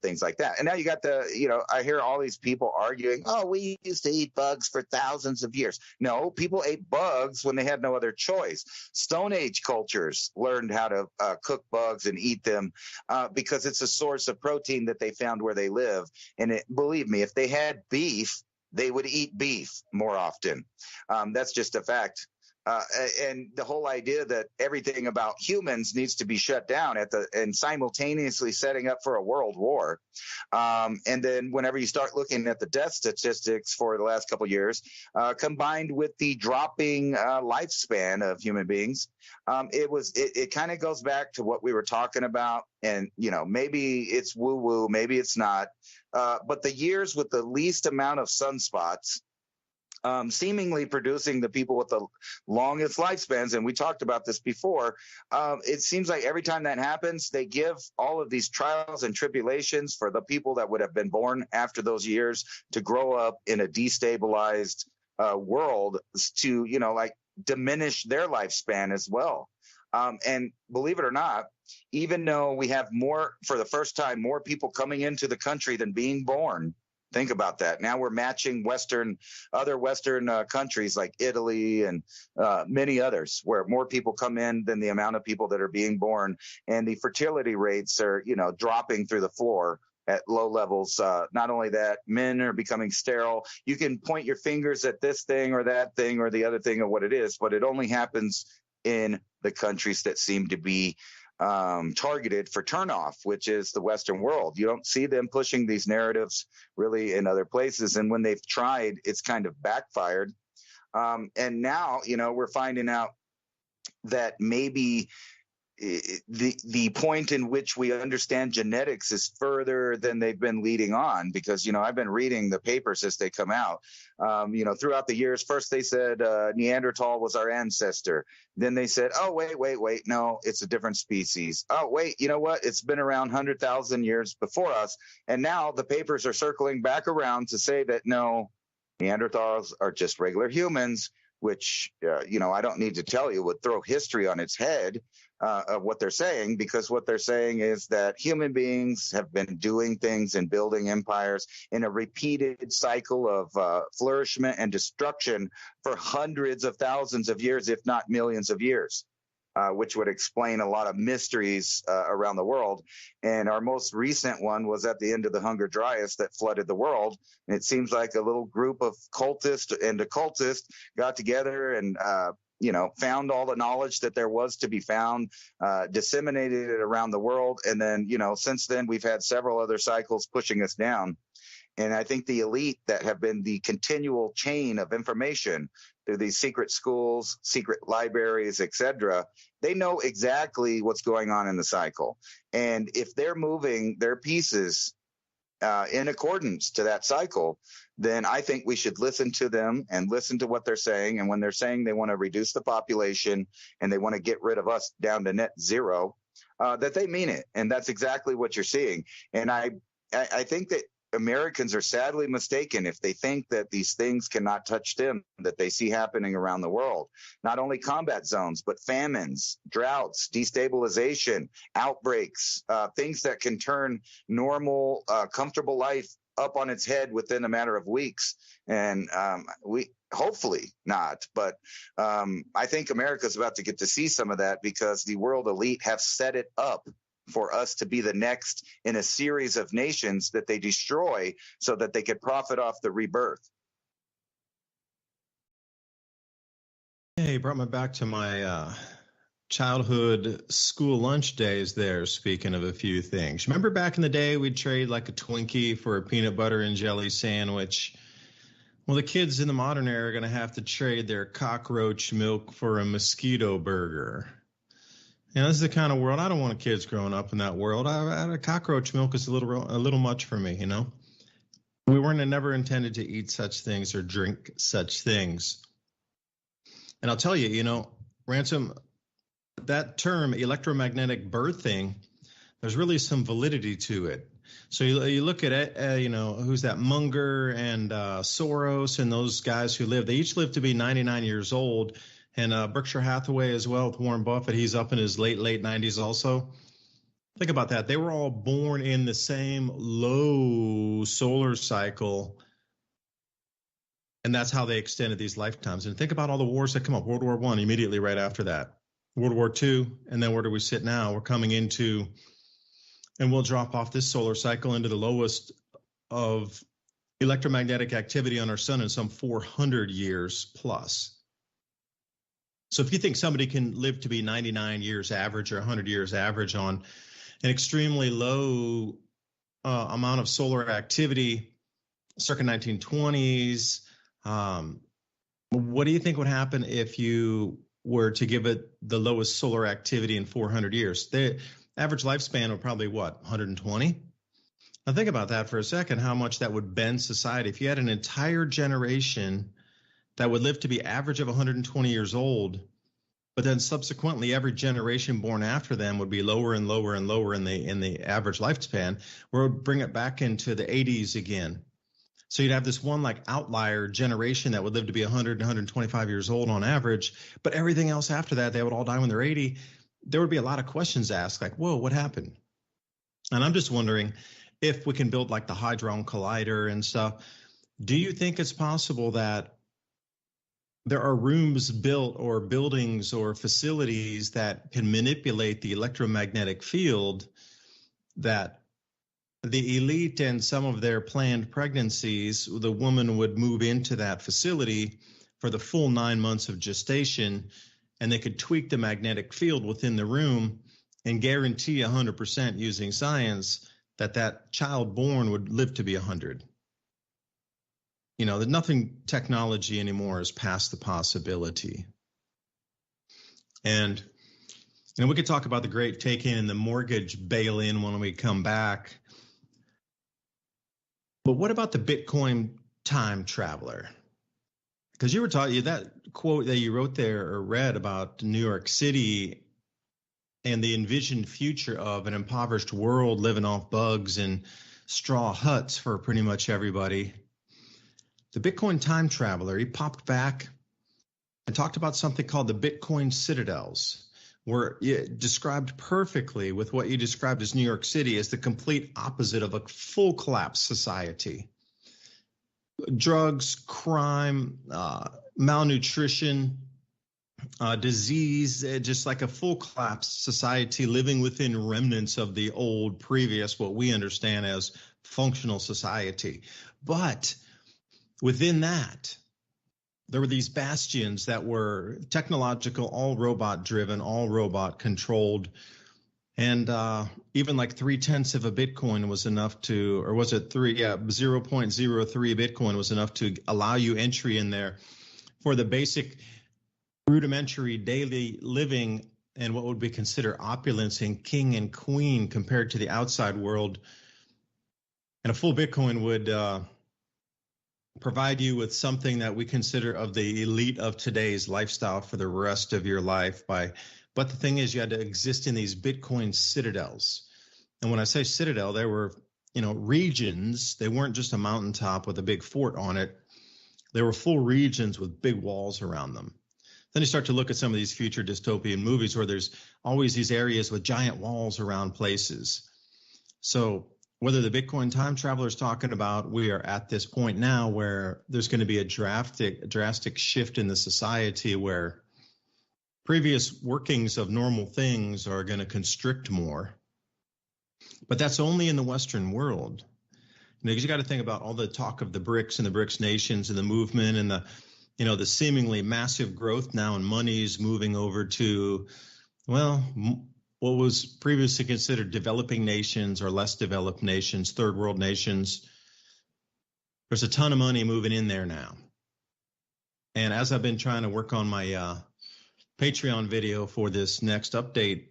things like that. And now you got I hear all these people arguing, oh, we used to eat bugs for thousands of years. No, people ate bugs when they had no other choice. Stone Age cultures learned how to cook bugs and eat them because it's a source of protein that they found where they live. And believe me, if they had beef, they would eat beef more often. That's just a fact. And the whole idea that everything about humans needs to be shut down and simultaneously setting up for a world war. And then whenever you start looking at the death statistics for the last couple of years, combined with the dropping lifespan of human beings, it kind of goes back to what we were talking about. And, maybe it's woo-woo, maybe it's not. But the years with the least amount of sunspots seemingly producing the people with the longest lifespans. And we talked about this before. It seems like every time that happens, they give all of these trials and tribulations for the people that would have been born after those years to grow up in a destabilized world to, like diminish their lifespan as well. And believe it or not, even though we have for the first time, more people coming into the country than being born. Think about that. Now we're matching other Western countries like Italy and many others, where more people come in than the amount of people that are being born. And the fertility rates are, dropping through the floor at low levels. Not only that, men are becoming sterile. You can point your fingers at this thing or that thing or the other thing or what it is, but it only happens in the countries that seem to be targeted for turnoff, which is the Western world. You don't see them pushing these narratives really in other places. And when they've tried, it's kind of backfired. And now, we're finding out that maybe the point in which we understand genetics is further than they've been leading on, because, I've been reading the papers as they come out, throughout the years. First, they said Neanderthal was our ancestor. Then they said, oh, wait, no, it's a different species. Oh, wait, you know what? It's been around 100,000 years before us. And now the papers are circling back around to say that, no, Neanderthals are just regular humans, which, I don't need to tell you would throw history on its head. Of what they're saying, because what they're saying is that human beings have been doing things and building empires in a repeated cycle of flourishment and destruction for hundreds of thousands of years, if not millions of years, which would explain a lot of mysteries around the world. And our most recent one was at the end of the Hunger Dryas that flooded the world. And it seems like a little group of cultists and occultists got together and found all the knowledge that there was to be found, disseminated it around the world. And then, since then, we've had several other cycles pushing us down. And I think the elite that have been the continual chain of information through these secret schools, secret libraries, etc., they know exactly what's going on in the cycle. And if they're moving their pieces in accordance to that cycle, then I think we should listen to them and listen to what they're saying. And when they're saying they want to reduce the population and they want to get rid of us down to net zero, that they mean it. And that's exactly what you're seeing. And I think that Americans are sadly mistaken if they think that these things cannot touch them that they see happening around the world. Not only combat zones, but famines, droughts, destabilization, outbreaks, things that can turn normal, comfortable life up on its head within a matter of weeks. And we hopefully not, but I think America's about to get to see some of that, because the world elite have set it up for us to be the next in a series of nations that they destroy so that they could profit off the rebirth. Hey, brought me back to my childhood school lunch days there, speaking of a few things. Remember back in the day, we'd trade like a Twinkie for a peanut butter and jelly sandwich? Well, the kids in the modern era are going to have to trade their cockroach milk for a mosquito burger. This is the kind of world I don't want kids growing up in that world. Cockroach milk is a little much for me, We weren't never intended to eat such things or drink such things. And I'll tell you, Ransom, that term electromagnetic birthing, there's really some validity to it. So you look at it, who's that, Munger and Soros and those guys who live, they each live to be 99 years old. And Berkshire Hathaway as well with Warren Buffett, he's up in his late 90s also. Think about that. They were all born in the same low solar cycle. And that's how they extended these lifetimes. And think about all the wars that come up. World War I, immediately right after that. World War II, and then where do we sit now? We're coming into, and we'll drop off this solar cycle into the lowest of electromagnetic activity on our sun in some 400 years plus. So if you think somebody can live to be 99 years average or 100 years average on an extremely low amount of solar activity, circa 1920s, what do you think would happen if you were to give it the lowest solar activity in 400 years? The average lifespan would probably, 120? Now think about that for a second, how much that would bend society. If you had an entire generation that would live to be average of 120 years old, but then subsequently every generation born after them would be lower and lower and lower in the average lifespan, where it would bring it back into the 80s again. So you'd have this one like outlier generation that would live to be 100 and 125 years old on average, but everything else after that, they would all die when they're 80. There would be a lot of questions asked, like, whoa, what happened? And I'm just wondering if we can build like the Hadron Collider and stuff. Do you think it's possible that there are rooms built or buildings or facilities that can manipulate the electromagnetic field, that the elite and some of their planned pregnancies, the woman would move into that facility for the full 9 months of gestation, and they could tweak the magnetic field within the room and guarantee 100% using science that that child born would live to be 100. You know, that nothing technology anymore is past the possibility. And, you know, we could talk about the great take-in and the mortgage bail-in when we come back. But what about the Bitcoin time traveler? Because you were talking, that quote that you wrote there or read about New York City and the envisioned future of an impoverished world living off bugs and straw huts for pretty much everybody. The Bitcoin time traveler, he popped back and talked about something called the Bitcoin citadels, where it described perfectly with what you described as New York City as the complete opposite of a full collapse society. Drugs, crime, malnutrition, disease, just like a full collapse society living within remnants of the old previous, what we understand as functional society. But within that, there were these bastions that were technological, all robot driven, all robot controlled. And even like 0.3 of a Bitcoin was enough to, or was it 0.03 Bitcoin was enough to allow you entry in there for the basic rudimentary daily living and what would be considered opulence and king and queen compared to the outside world. And a full Bitcoin would provide you with something that we consider of the elite of today's lifestyle for the rest of your life. But the thing is, you had to exist in these Bitcoin citadels. And when I say citadel, they were, you know, regions. They weren't just a mountaintop with a big fort on it. They were full regions with big walls around them. Then you start to look at some of these future dystopian movies where there's always these areas with giant walls around places. So whether the Bitcoin time traveler is talking about, we are at this point now where there's going to be a drastic shift in the society where previous workings of normal things are going to constrict more. But that's only in the Western world. You know, because you got to think about all the talk of the BRICS and the BRICS nations and the movement and the, you know, the seemingly massive growth now in monies moving over to, well, what was previously considered developing nations or less developed nations, third world nations. There's a ton of money moving in there now. And as I've been trying to work on my Patreon video for this next update,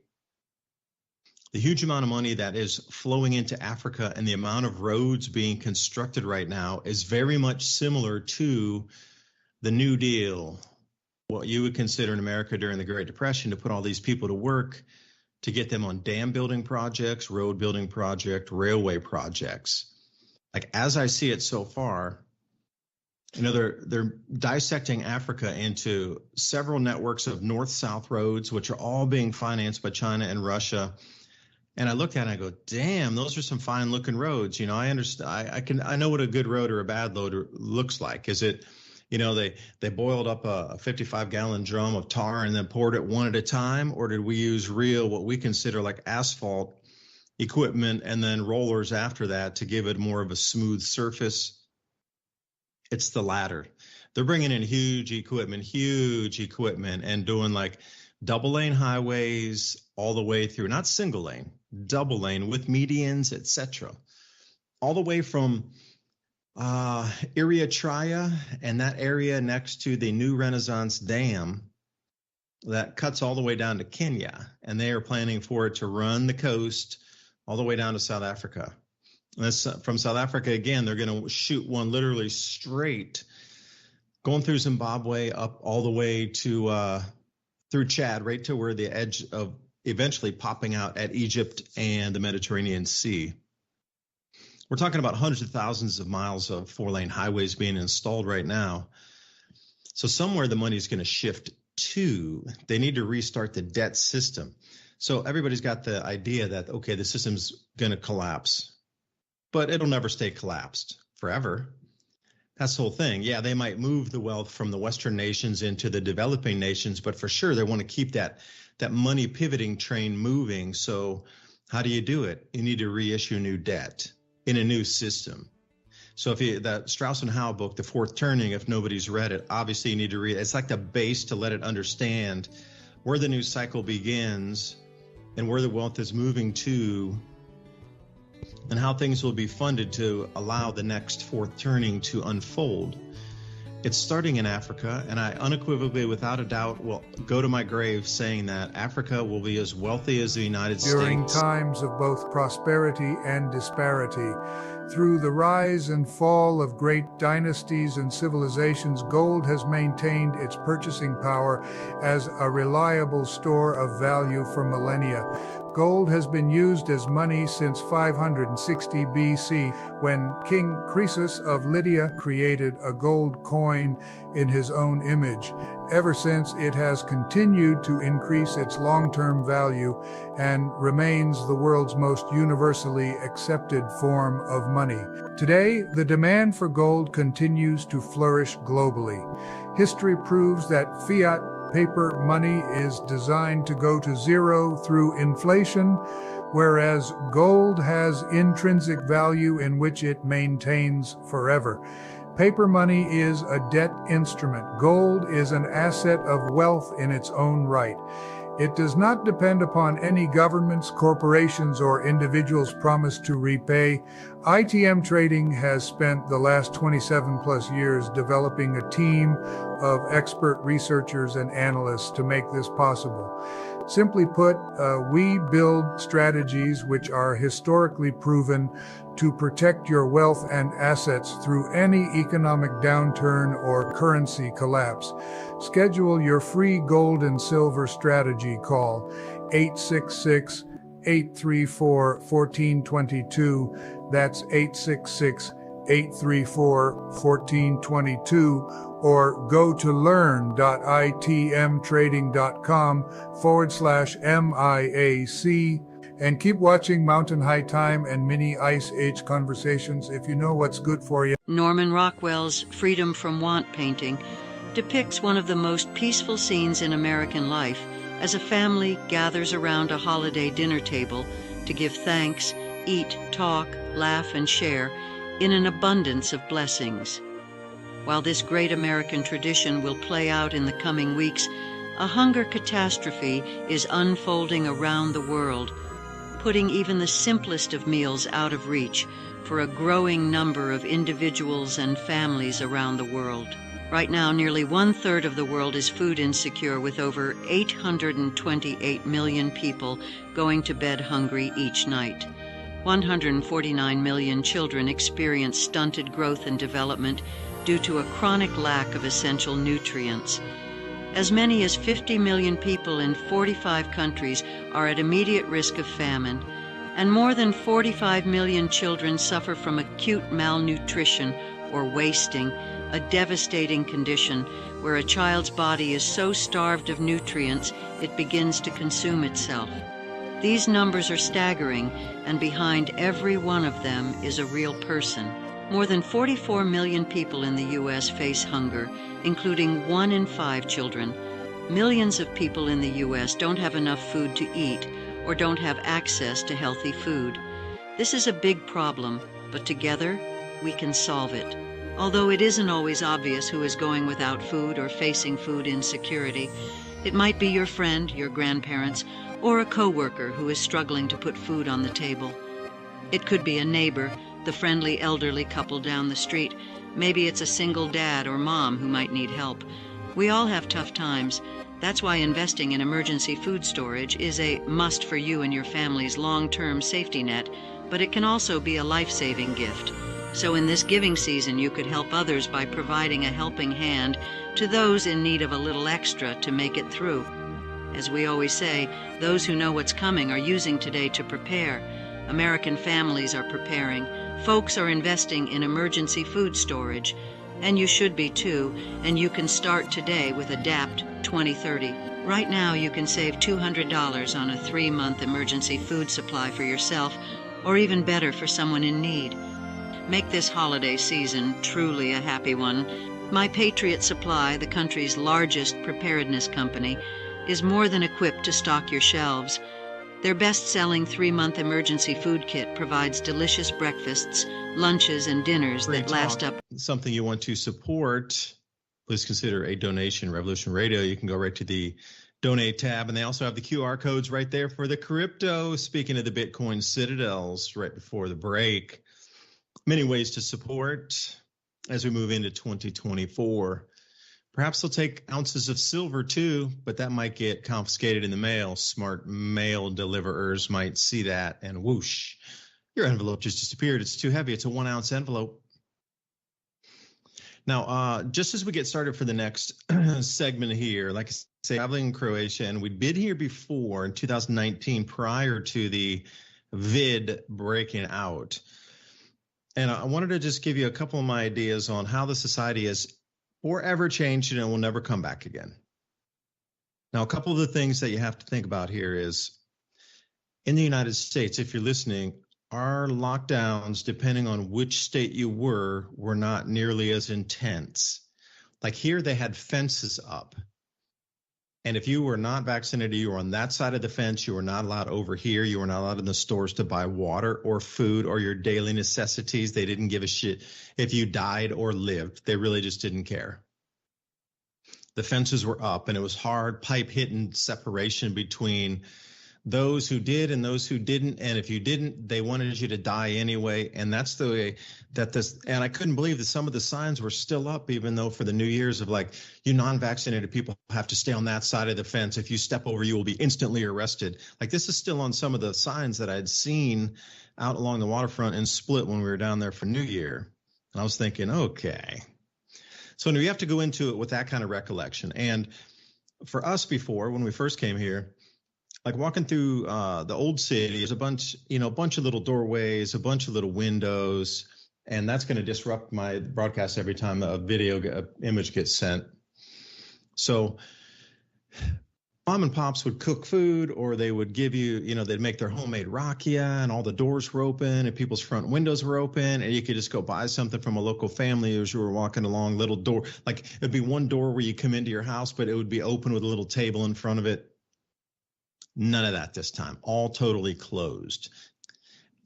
the huge amount of money that is flowing into Africa and the amount of roads being constructed right now is very much similar to the New Deal, what you would consider in America during the Great Depression, to put all these people to work, to get them on dam building projects, road building projects, railway projects. Like, as I see it so far, you know, they're dissecting Africa into several networks of north-south roads, which are all being financed by China and Russia. And I look at it and I go, damn, those are some fine looking roads. You know, I understand. I know what a good road or a bad road looks like. Is it, you know, they boiled up a 55-gallon drum of tar and then poured it one at a time? Or did we use real, what we consider like asphalt equipment and then rollers after that to give it more of a smooth surface? It's the latter. They're bringing in huge equipment and doing like double lane highways all the way through, not single lane, double lane with medians, etc. All the way from Eritrea and that area next to the New Renaissance Dam that cuts all the way down to Kenya. And they are planning for it to run the coast all the way down to South Africa. And from South Africa, again, they're going to shoot one literally straight going through Zimbabwe up all the way to through Chad, right to where the edge of eventually popping out at Egypt and the Mediterranean Sea. We're talking about hundreds of thousands of miles of 4-lane highways being installed right now. So somewhere the money is going to shift to, they need to restart the debt system. So everybody's got the idea that, okay, the system's going to collapse, but it'll never stay collapsed forever. That's the whole thing. Yeah, they might move the wealth from the Western nations into the developing nations, but for sure they want to keep that money pivoting train moving. So how do you do it? You need to reissue new debt in a new system. So if that Strauss and Howe book, The Fourth Turning, if nobody's read it, obviously you need to read it. It's like the base to let it understand where the new cycle begins and where the wealth is moving to and how things will be funded to allow the next fourth turning to unfold. It's starting in Africa, and I unequivocally, without a doubt, will go to my grave saying that Africa will be as wealthy as the United States. During times of both prosperity and disparity, through the rise and fall of great dynasties and civilizations, gold has maintained its purchasing power as a reliable store of value for millennia. Gold has been used as money since 560 BC, when King Croesus of Lydia created a gold coin in his own image. Ever since, it has continued to increase its long-term value and remains the world's most universally accepted form of money. Today, the demand for gold continues to flourish globally. History proves that fiat paper money is designed to go to zero through inflation, whereas gold has intrinsic value in which it maintains forever. Paper money is a debt instrument. Gold is an asset of wealth in its own right. It does not depend upon any governments, corporations, or individuals' promise to repay. ITM Trading has spent the last 27 plus years developing a team of expert researchers and analysts to make this possible. Simply put, we build strategies which are historically proven to protect your wealth and assets through any economic downturn or currency collapse. Schedule your free gold and silver strategy call 866-834-1422. That's 866-834-1422. Or go to learn.itmtrading.com/MIAC and keep watching Mountain High Time and Mini Ice Age Conversations if you know what's good for you. Norman Rockwell's Freedom from Want painting depicts one of the most peaceful scenes in American life as a family gathers around a holiday dinner table to give thanks, eat, talk, laugh, and share in an abundance of blessings. While this great American tradition will play out in the coming weeks, a hunger catastrophe is unfolding around the world, putting even the simplest of meals out of reach for a growing number of individuals and families around the world. Right now, nearly 1/3 of the world is food insecure, with over 828 million people going to bed hungry each night. 149 million children experience stunted growth and development due to a chronic lack of essential nutrients. As many as 50 million people in 45 countries are at immediate risk of famine, and more than 45 million children suffer from acute malnutrition or wasting, a devastating condition where a child's body is so starved of nutrients it begins to consume itself. These numbers are staggering, and behind every one of them is a real person. More than 44 million people in the U.S. face hunger, including 1 in 5 children. Millions of people in the U.S. don't have enough food to eat or don't have access to healthy food. This is a big problem, but together we can solve it. Although it isn't always obvious who is going without food or facing food insecurity, it might be your friend, your grandparents, or a coworker who is struggling to put food on the table. It could be a neighbor, the friendly elderly couple down the street. Maybe it's a single dad or mom who might need help. We all have tough times. That's why investing in emergency food storage is a must for you and your family's long-term safety net, but it can also be a life-saving gift. So in this giving season, you could help others by providing a helping hand to those in need of a little extra to make it through. As we always say, those who know what's coming are using today to prepare. American families are preparing. Folks are investing in emergency food storage. And you should be too, and you can start today with ADAPT 2030. Right now you can save $200 on a 3-month emergency food supply for yourself, or even better, for someone in need. Make this holiday season truly a happy one. My Patriot Supply, the country's largest preparedness company, is more than equipped to stock your shelves. Their best-selling 3-month emergency food kit provides delicious breakfasts, lunches, and dinners that last up. Something you want to support, please consider a donation. Revolution Radio, you can go right to the donate tab, and they also have the QR codes right there for the crypto. Speaking of the Bitcoin citadels right before the break, many ways to support as we move into 2024. Perhaps they'll take ounces of silver too, but that might get confiscated in the mail. Smart mail deliverers might see that and whoosh, your envelope just disappeared. It's too heavy. It's a 1-ounce envelope. Now, just as we get started for the next segment here, like I say, traveling in Croatia, and we'd been here before in 2019 prior to the vid breaking out. And I wanted to just give you a couple of my ideas on how the society has forever changed and will never come back again. Now, a couple of the things that you have to think about here is, in the United States, if you're listening, our lockdowns, depending on which state you were not nearly as intense. Like here, they had fences up. And if you were not vaccinated, you were on that side of the fence. You were not allowed over here. You were not allowed in the stores to buy water or food or your daily necessities. They didn't give a shit if you died or lived. They really just didn't care. The fences were up, and it was hard pipe-hitting separation between those who did and those who didn't. And if you didn't, they wanted you to die anyway. And that's the way that this, and I couldn't believe that some of the signs were still up, even though for the New Year's of like, you non-vaccinated people have to stay on that side of the fence. If you step over, you will be instantly arrested. Like this is still on some of the signs that I'd seen out along the waterfront in Split when we were down there for New Year. And I was thinking, okay. So we have to go into it with that kind of recollection. And for us before, when we first came here, like walking through the old city, there's a bunch of little doorways, a bunch of little windows, and that's going to disrupt my broadcast every time a image gets sent. So mom and pops would cook food, or they would give you, they'd make their homemade rakia, and all the doors were open and people's front windows were open, and you could just go buy something from a local family as you were walking along. Little door, like it'd be one door where you come into your house, but it would be open with a little table in front of it. None of that this time, all totally closed.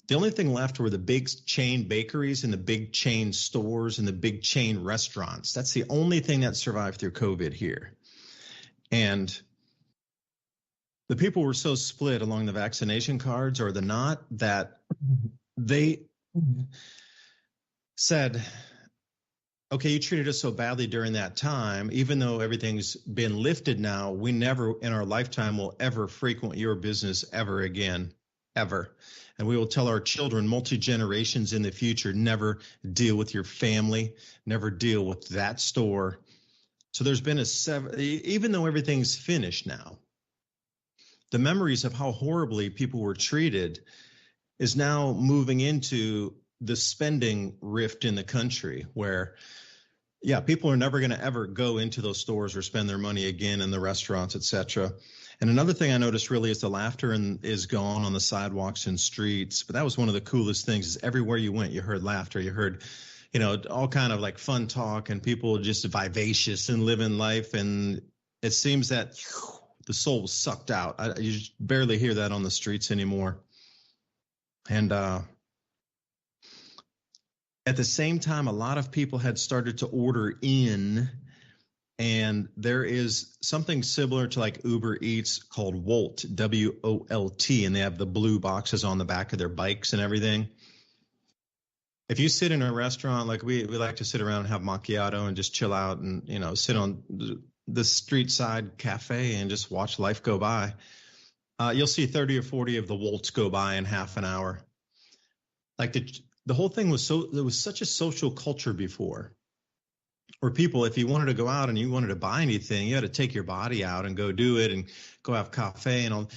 The only thing left were the big chain bakeries and the big chain stores and the big chain restaurants. That's the only thing that survived through COVID here. And the people were so split along the vaccination cards or the not that they said, okay, you treated us so badly during that time, even though everything's been lifted now, we never in our lifetime will ever frequent your business ever again, ever. And we will tell our children, multi-generations in the future, never deal with your family, never deal with that store. So there's been even though everything's finished now, the memories of how horribly people were treated is now moving into the spending rift in the country where, yeah, people are never going to ever go into those stores or spend their money again in the restaurants, et cetera. And another thing I noticed really is the laughter is gone on the sidewalks and streets. But that was one of the coolest things is everywhere you went, you heard laughter. You heard, all kind of like fun talk and people just vivacious and living life. And it seems that the soul was sucked out. You just barely hear that on the streets anymore. And at the same time, a lot of people had started to order in, and there is something similar to like Uber Eats called Wolt, W-O-L-T, and they have the blue boxes on the back of their bikes and everything. If you sit in a restaurant, like we like to sit around and have macchiato and just chill out and, sit on the street side cafe and just watch life go by, you'll see 30 or 40 of the Wolts go by in half an hour. Like the whole thing was there was such a social culture before, where people, if you wanted to go out and you wanted to buy anything, you had to take your body out and go do it and go have cafe and all.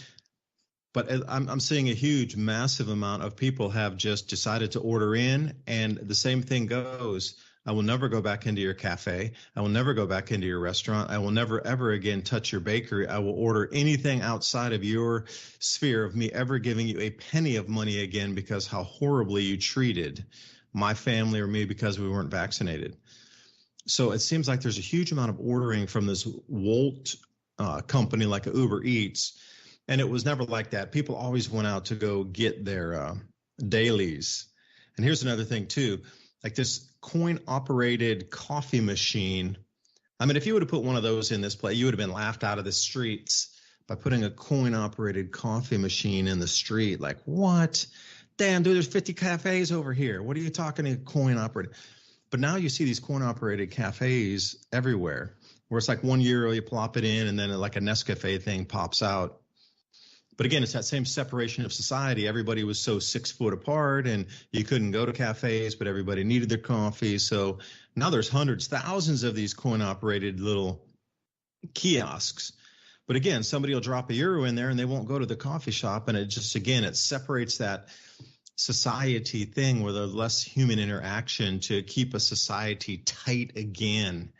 But I'm seeing a huge, massive amount of people have just decided to order in, and the same thing goes. I will never go back into your cafe. I will never go back into your restaurant. I will never, ever again touch your bakery. I will order anything outside of your sphere of me ever giving you a penny of money again because how horribly you treated my family or me because we weren't vaccinated. So it seems like there's a huge amount of ordering from this Wolt company like a Uber Eats. And it was never like that. People always went out to go get their dailies. And here's another thing, too. Like this coin-operated coffee machine. I mean, if you would have put one of those in this place, you would have been laughed out of the streets by putting a coin-operated coffee machine in the street. Like, what? Damn, dude, there's 50 cafes over here. What are you talking to coin-operated? But now you see these coin-operated cafes everywhere, where it's like €1, you plop it in, and then like a Nescafe thing pops out. But again, it's that same separation of society. Everybody was so 6 foot apart and you couldn't go to cafes, but everybody needed their coffee. So now there's hundreds, thousands of these coin-operated little kiosks. But again, somebody will drop €1 in there and they won't go to the coffee shop. And it just, again, it separates that society thing where there's less human interaction to keep a society tight again.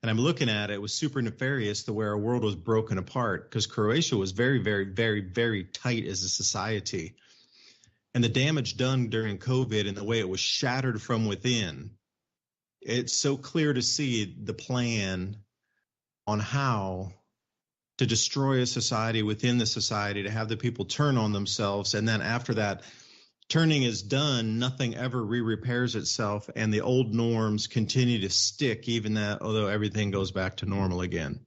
And I'm looking at it, it was super nefarious the way our world was broken apart because Croatia was very, very, very, very tight as a society. And the damage done during COVID and the way it was shattered from within, it's so clear to see the plan on how to destroy a society within the society, to have the people turn on themselves. And then after that, turning is done, nothing ever re-repairs itself, and the old norms continue to stick, even that, although everything goes back to normal again.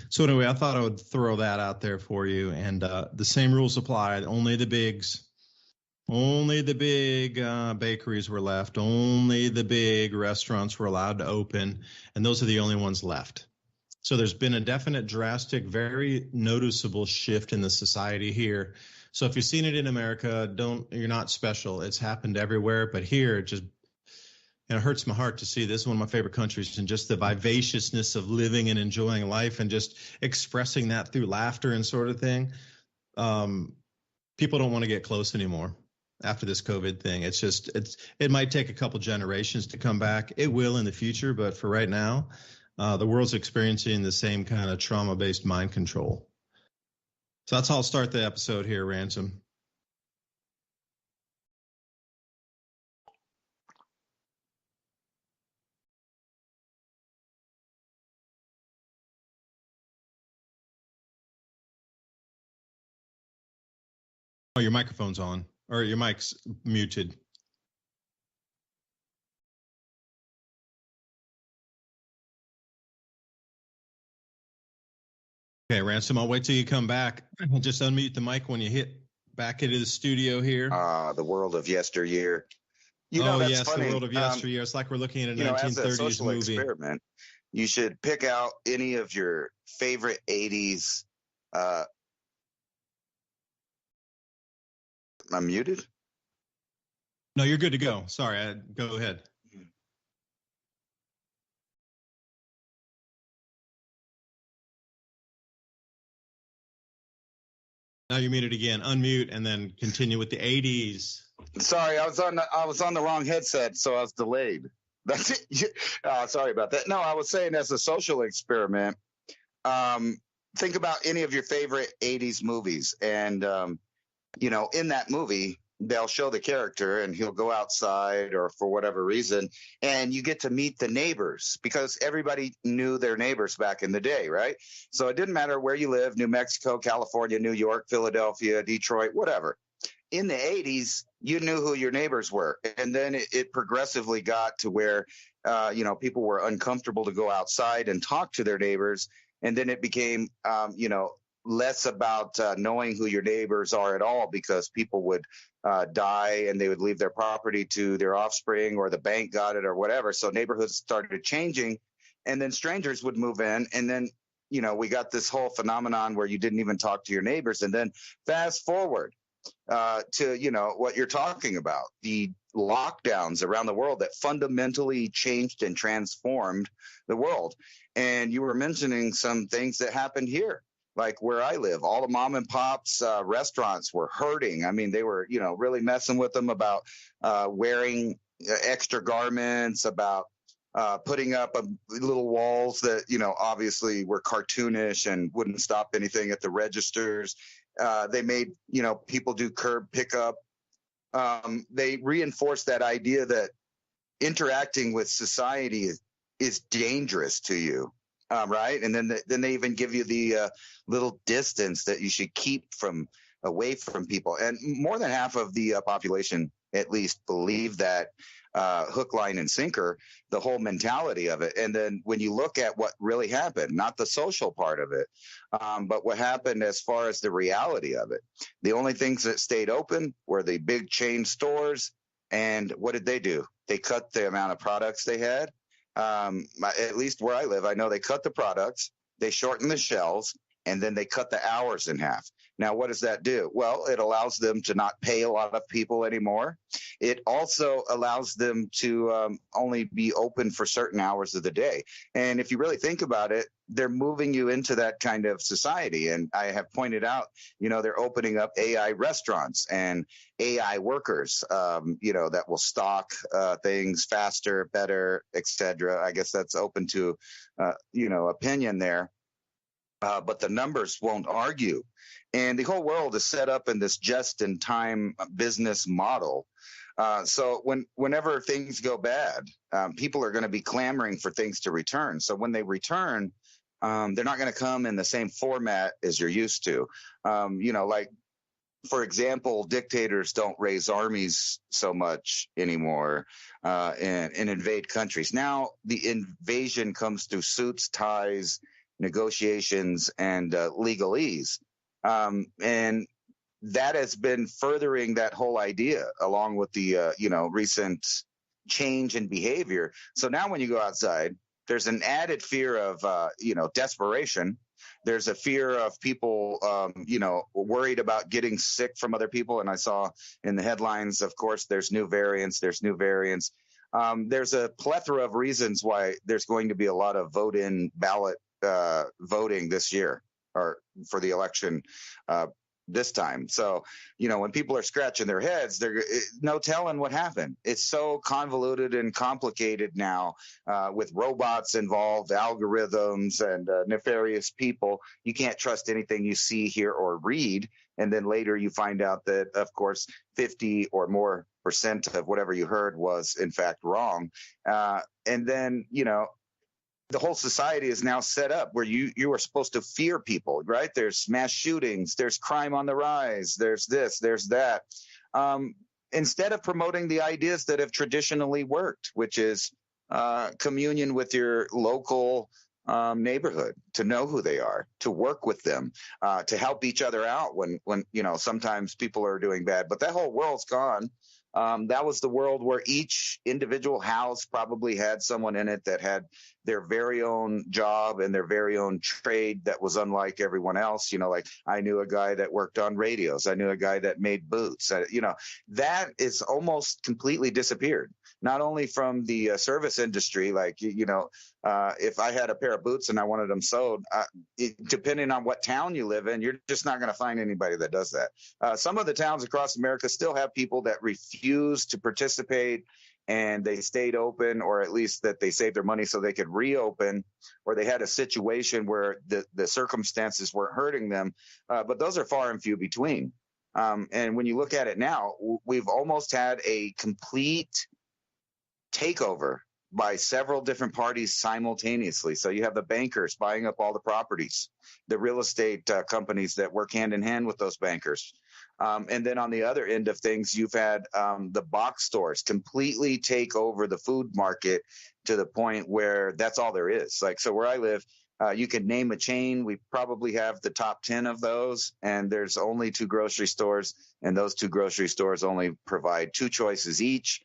So anyway, I thought I would throw that out there for you, and the same rules apply. Only the big bakeries were left. Only the big restaurants were allowed to open, and those are the only ones left. So there's been a definite, drastic, very noticeable shift in the society here. So if you've seen it in America, you're not special. It's happened everywhere, but here it hurts my heart to see. This is one of my favorite countries, and just the vivaciousness of living and enjoying life and just expressing that through laughter and sort of thing. People don't want to get close anymore after this COVID thing. It might take a couple generations to come back. It will in the future, but for right now, the world's experiencing the same kind of trauma-based mind control. So that's how I'll start the episode here, Ransom. Oh, your microphone's on, or your mic's muted. Okay, Ransom, I'll wait till you come back. Just unmute the mic when you hit back into the studio here. The world of yesteryear. That's funny. The world of yesteryear. It's like we're looking at a 1930s as a social movie. Experiment, you should pick out any of your favorite 80s. I'm muted? No, you're good to go. Sorry, go ahead. Now you're muted again. Unmute and then continue with the 80s. Sorry, I was on the wrong headset, so I was delayed. That's it. Sorry about that. No, I was saying as a social experiment, think about any of your favorite 80s movies. And, in that movie, they'll show the character and he'll go outside or for whatever reason, and you get to meet the neighbors because everybody knew their neighbors back in the day, right? So it didn't matter where you live, New Mexico, California, New York, Philadelphia, Detroit, whatever. In the 80s, you knew who your neighbors were. And then it progressively got to where, people were uncomfortable to go outside and talk to their neighbors. And then it became, less about knowing who your neighbors are at all because people would die and they would leave their property to their offspring or the bank got it or whatever. So neighborhoods started changing and then strangers would move in. And then, we got this whole phenomenon where you didn't even talk to your neighbors. And then fast forward to, what you're talking about, the lockdowns around the world that fundamentally changed and transformed the world. And you were mentioning some things that happened here, like where I live. All the mom and pops restaurants were hurting. I mean, they were, really messing with them about wearing extra garments, about putting up little walls that, obviously were cartoonish and wouldn't stop anything at the registers. They made, people do curb pickup. They reinforced that idea that interacting with society is dangerous to you, right? And then they even give you the little distance that you should keep away from people. And more than half of the population, at least, believe that hook, line, and sinker, the whole mentality of it. And then when you look at what really happened, not the social part of it, but what happened as far as the reality of it, the only things that stayed open were the big chain stores. And what did they do? They cut the amount of products they had. At least where I live, I know they cut the products, they shortened the shelves, and then they cut the hours in half. Now, what does that do? Well, it allows them to not pay a lot of people anymore. It also allows them to only be open for certain hours of the day. And if you really think about it, they're moving you into that kind of society. And I have pointed out, they're opening up AI restaurants and AI workers, that will stock things faster, better, etc. I guess that's open to, opinion there. But the numbers won't argue. And the whole world is set up in this just-in-time business model. So whenever things go bad, people are going to be clamoring for things to return. So when they return, they're not going to come in the same format as you're used to. Like, for example, dictators don't raise armies so much anymore and invade countries. Now the invasion comes through suits, ties, negotiations, and legalese. And that has been furthering that whole idea, along with the, recent change in behavior. So now when you go outside, there's an added fear of, desperation. There's a fear of people, worried about getting sick from other people. And I saw in the headlines, of course, there's new variants. There's a plethora of reasons why there's going to be a lot of vote-in ballot voting this year, or for the election this time. So, when people are scratching their heads, they're no telling what happened. It's so convoluted and complicated now with robots involved, algorithms, and nefarious people. You can't trust anything you see, hear, or read. And then later you find out that, of course, 50 or more % of whatever you heard was in fact wrong. And then, the whole society is now set up where you are supposed to fear people, right? There's mass shootings, there's crime on the rise, there's this, there's that. Instead of promoting the ideas that have traditionally worked, which is communion with your local neighborhood, to know who they are, to work with them, to help each other out when sometimes people are doing bad. But that whole world's gone. That was the world where each individual house probably had someone in it that had their very own job and their very own trade that was unlike everyone else. Like I knew a guy that worked on radios. I knew a guy that made boots. That is almost completely disappeared. Not only from the service industry, like, if I had a pair of boots and I wanted them sewed, depending on what town you live in, you're just not going to find anybody that does that. Some of the towns across America still have people that refuse to participate, and they stayed open, or at least that they saved their money so they could reopen, or they had a situation where the circumstances weren't hurting them. But those are far and few between. And when you look at it now, we've almost had a complete takeover by several different parties simultaneously. So you have the bankers buying up all the properties, the real estate companies that work hand in hand with those bankers. And then on the other end of things, you've had the box stores completely take over the food market to the point where that's all there is. Like, so where I live, you can name a chain. We probably have the top 10 of those, and there's only 2 grocery stores, and those 2 grocery stores only provide 2 choices each.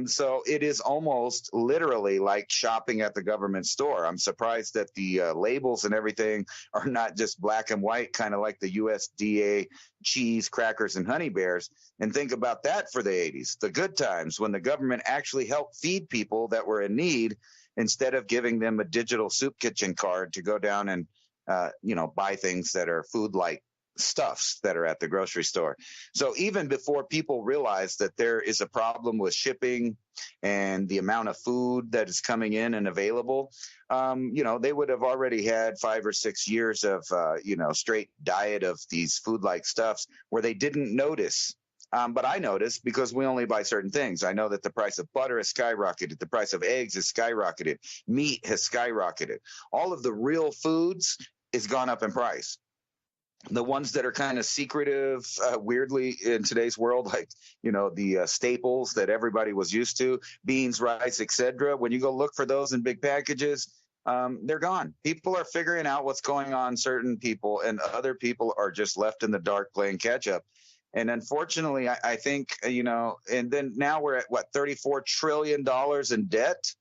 So it is almost literally like shopping at the government store. I'm surprised that the labels and everything are not just black and white, kind of like the USDA cheese, crackers, and honey bears. And think about that for the 80s, the good times when the government actually helped feed people that were in need instead of giving them a digital soup kitchen card to go down and, buy things that are food-like stuffs that are at the grocery store. So even before people realize that there is a problem with shipping and the amount of food that is coming in and available, they would have already had 5 or 6 years of, straight diet of these food-like stuffs where they didn't notice. But I noticed because we only buy certain things. I know that the price of butter has skyrocketed. The price of eggs has skyrocketed. Meat has skyrocketed. All of the real foods has gone up in price. The ones that are kind of secretive, weirdly in today's world, like, the staples that everybody was used to, beans, rice, etc. When you go look for those in big packages, they're gone. People are figuring out what's going on, certain people, and other people are just left in the dark playing catch up. And unfortunately, I think, and then now we're at $34 trillion in debt.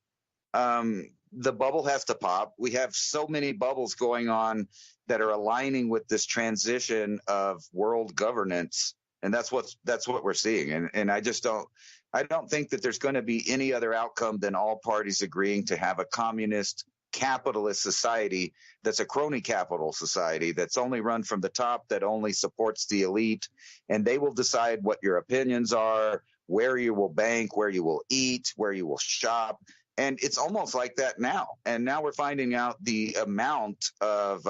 The bubble has to pop. We have so many bubbles going on that are aligning with this transition of world governance. And that's what we're seeing. And I don't think that there's going to be any other outcome than all parties agreeing to have a communist capitalist society that's a crony capital society that's only run from the top, that only supports the elite, and they will decide what your opinions are, where you will bank, where you will eat, where you will shop. And it's almost like that now. And now we're finding out the amount of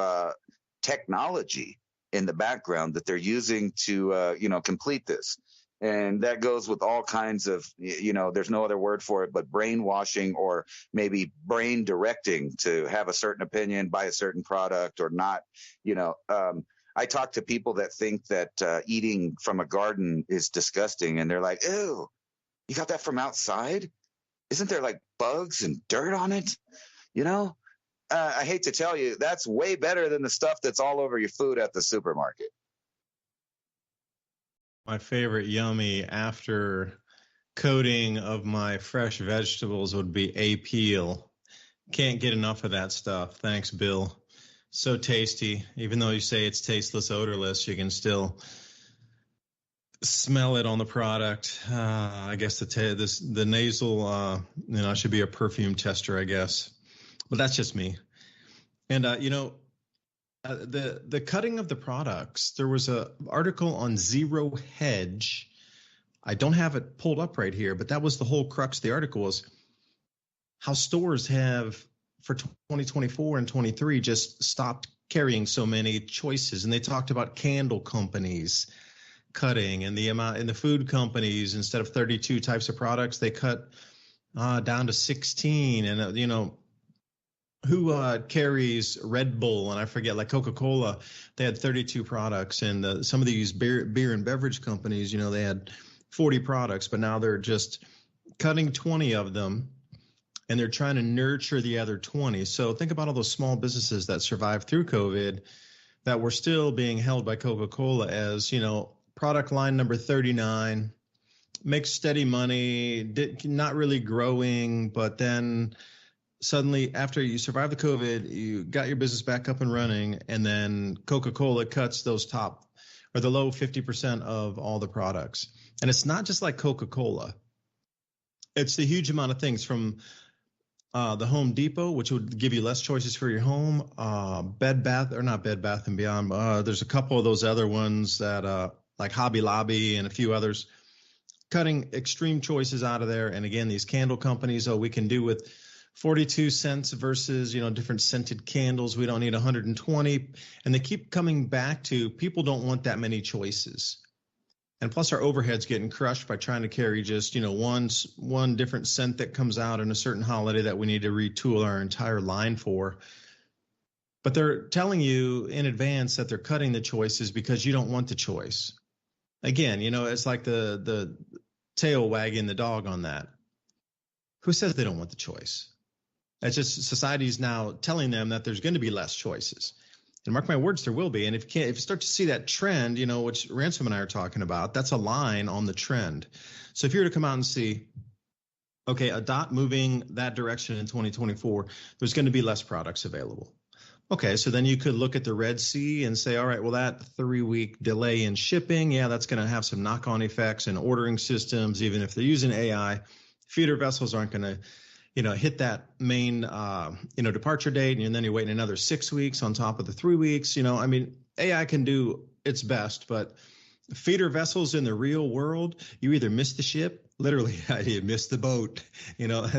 technology in the background that they're using to complete this. And that goes with all kinds of, there's no other word for it, but brainwashing, or maybe brain directing to have a certain opinion, buy a certain product or not. I talk to people that think that eating from a garden is disgusting. And they're like, ew, you got that from outside? Isn't there like bugs and dirt on it? I hate to tell you, that's way better than the stuff that's all over your food at the supermarket. My favorite yummy after coating of my fresh vegetables would be A-peel. Can't get enough of that stuff. Thanks, Bill. So tasty. Even though you say it's tasteless, odorless, you can still smell it on the product. I guess the nasal, I should be a perfume tester, I guess. But that's just me. And, the cutting of the products, there was an article on Zero Hedge. I don't have it pulled up right here, but that was the whole crux of the article, was how stores have, for 2024 and 23, just stopped carrying so many choices. And they talked about candle companies cutting, and the amount in the food companies, instead of 32 types of products, they cut down to 16. And, who carries Red Bull, and I forget, like Coca-Cola, they had 32 products, and some of these beer and beverage companies, they had 40 products, but now they're just cutting 20 of them, and they're trying to nurture the other 20. So think about all those small businesses that survived through COVID that were still being held by Coca-Cola as, product line number 39, makes steady money, not really growing, but then suddenly, after you survive the COVID, you got your business back up and running, and then Coca-Cola cuts those top, or the low 50% of all the products. And it's not just like Coca-Cola. It's the huge amount of things from the Home Depot, which would give you less choices for your home, Bed Bath and Beyond. There's a couple of those other ones that like Hobby Lobby and a few others, cutting extreme choices out of there. And again, these candle companies, we can do with 42 cents versus, different scented candles. We don't need 120. And they keep coming back to, people don't want that many choices. And plus our overhead's getting crushed by trying to carry just, one different scent that comes out in a certain holiday that we need to retool our entire line for. But they're telling you in advance that they're cutting the choices because you don't want the choice. Again, it's like the tail wagging the dog on that. Who says they don't want the choice? It's just society's now telling them that there's going to be less choices. And mark my words, there will be. And if you start to see that trend, which Ransom and I are talking about, that's a line on the trend. So if you were to come out and see okay, a dot moving that direction in 2024, there's going to be less products available. Okay, so then you could look at the Red Sea and say, all right, well, that 3-week delay in shipping, yeah, that's going to have some knock-on effects in ordering systems, even if they're using AI. Feeder vessels aren't going to, hit that main, departure date, and then you're waiting another 6 weeks on top of the 3 weeks. AI can do its best, but feeder vessels in the real world, you either miss the ship, literally, you miss the boat,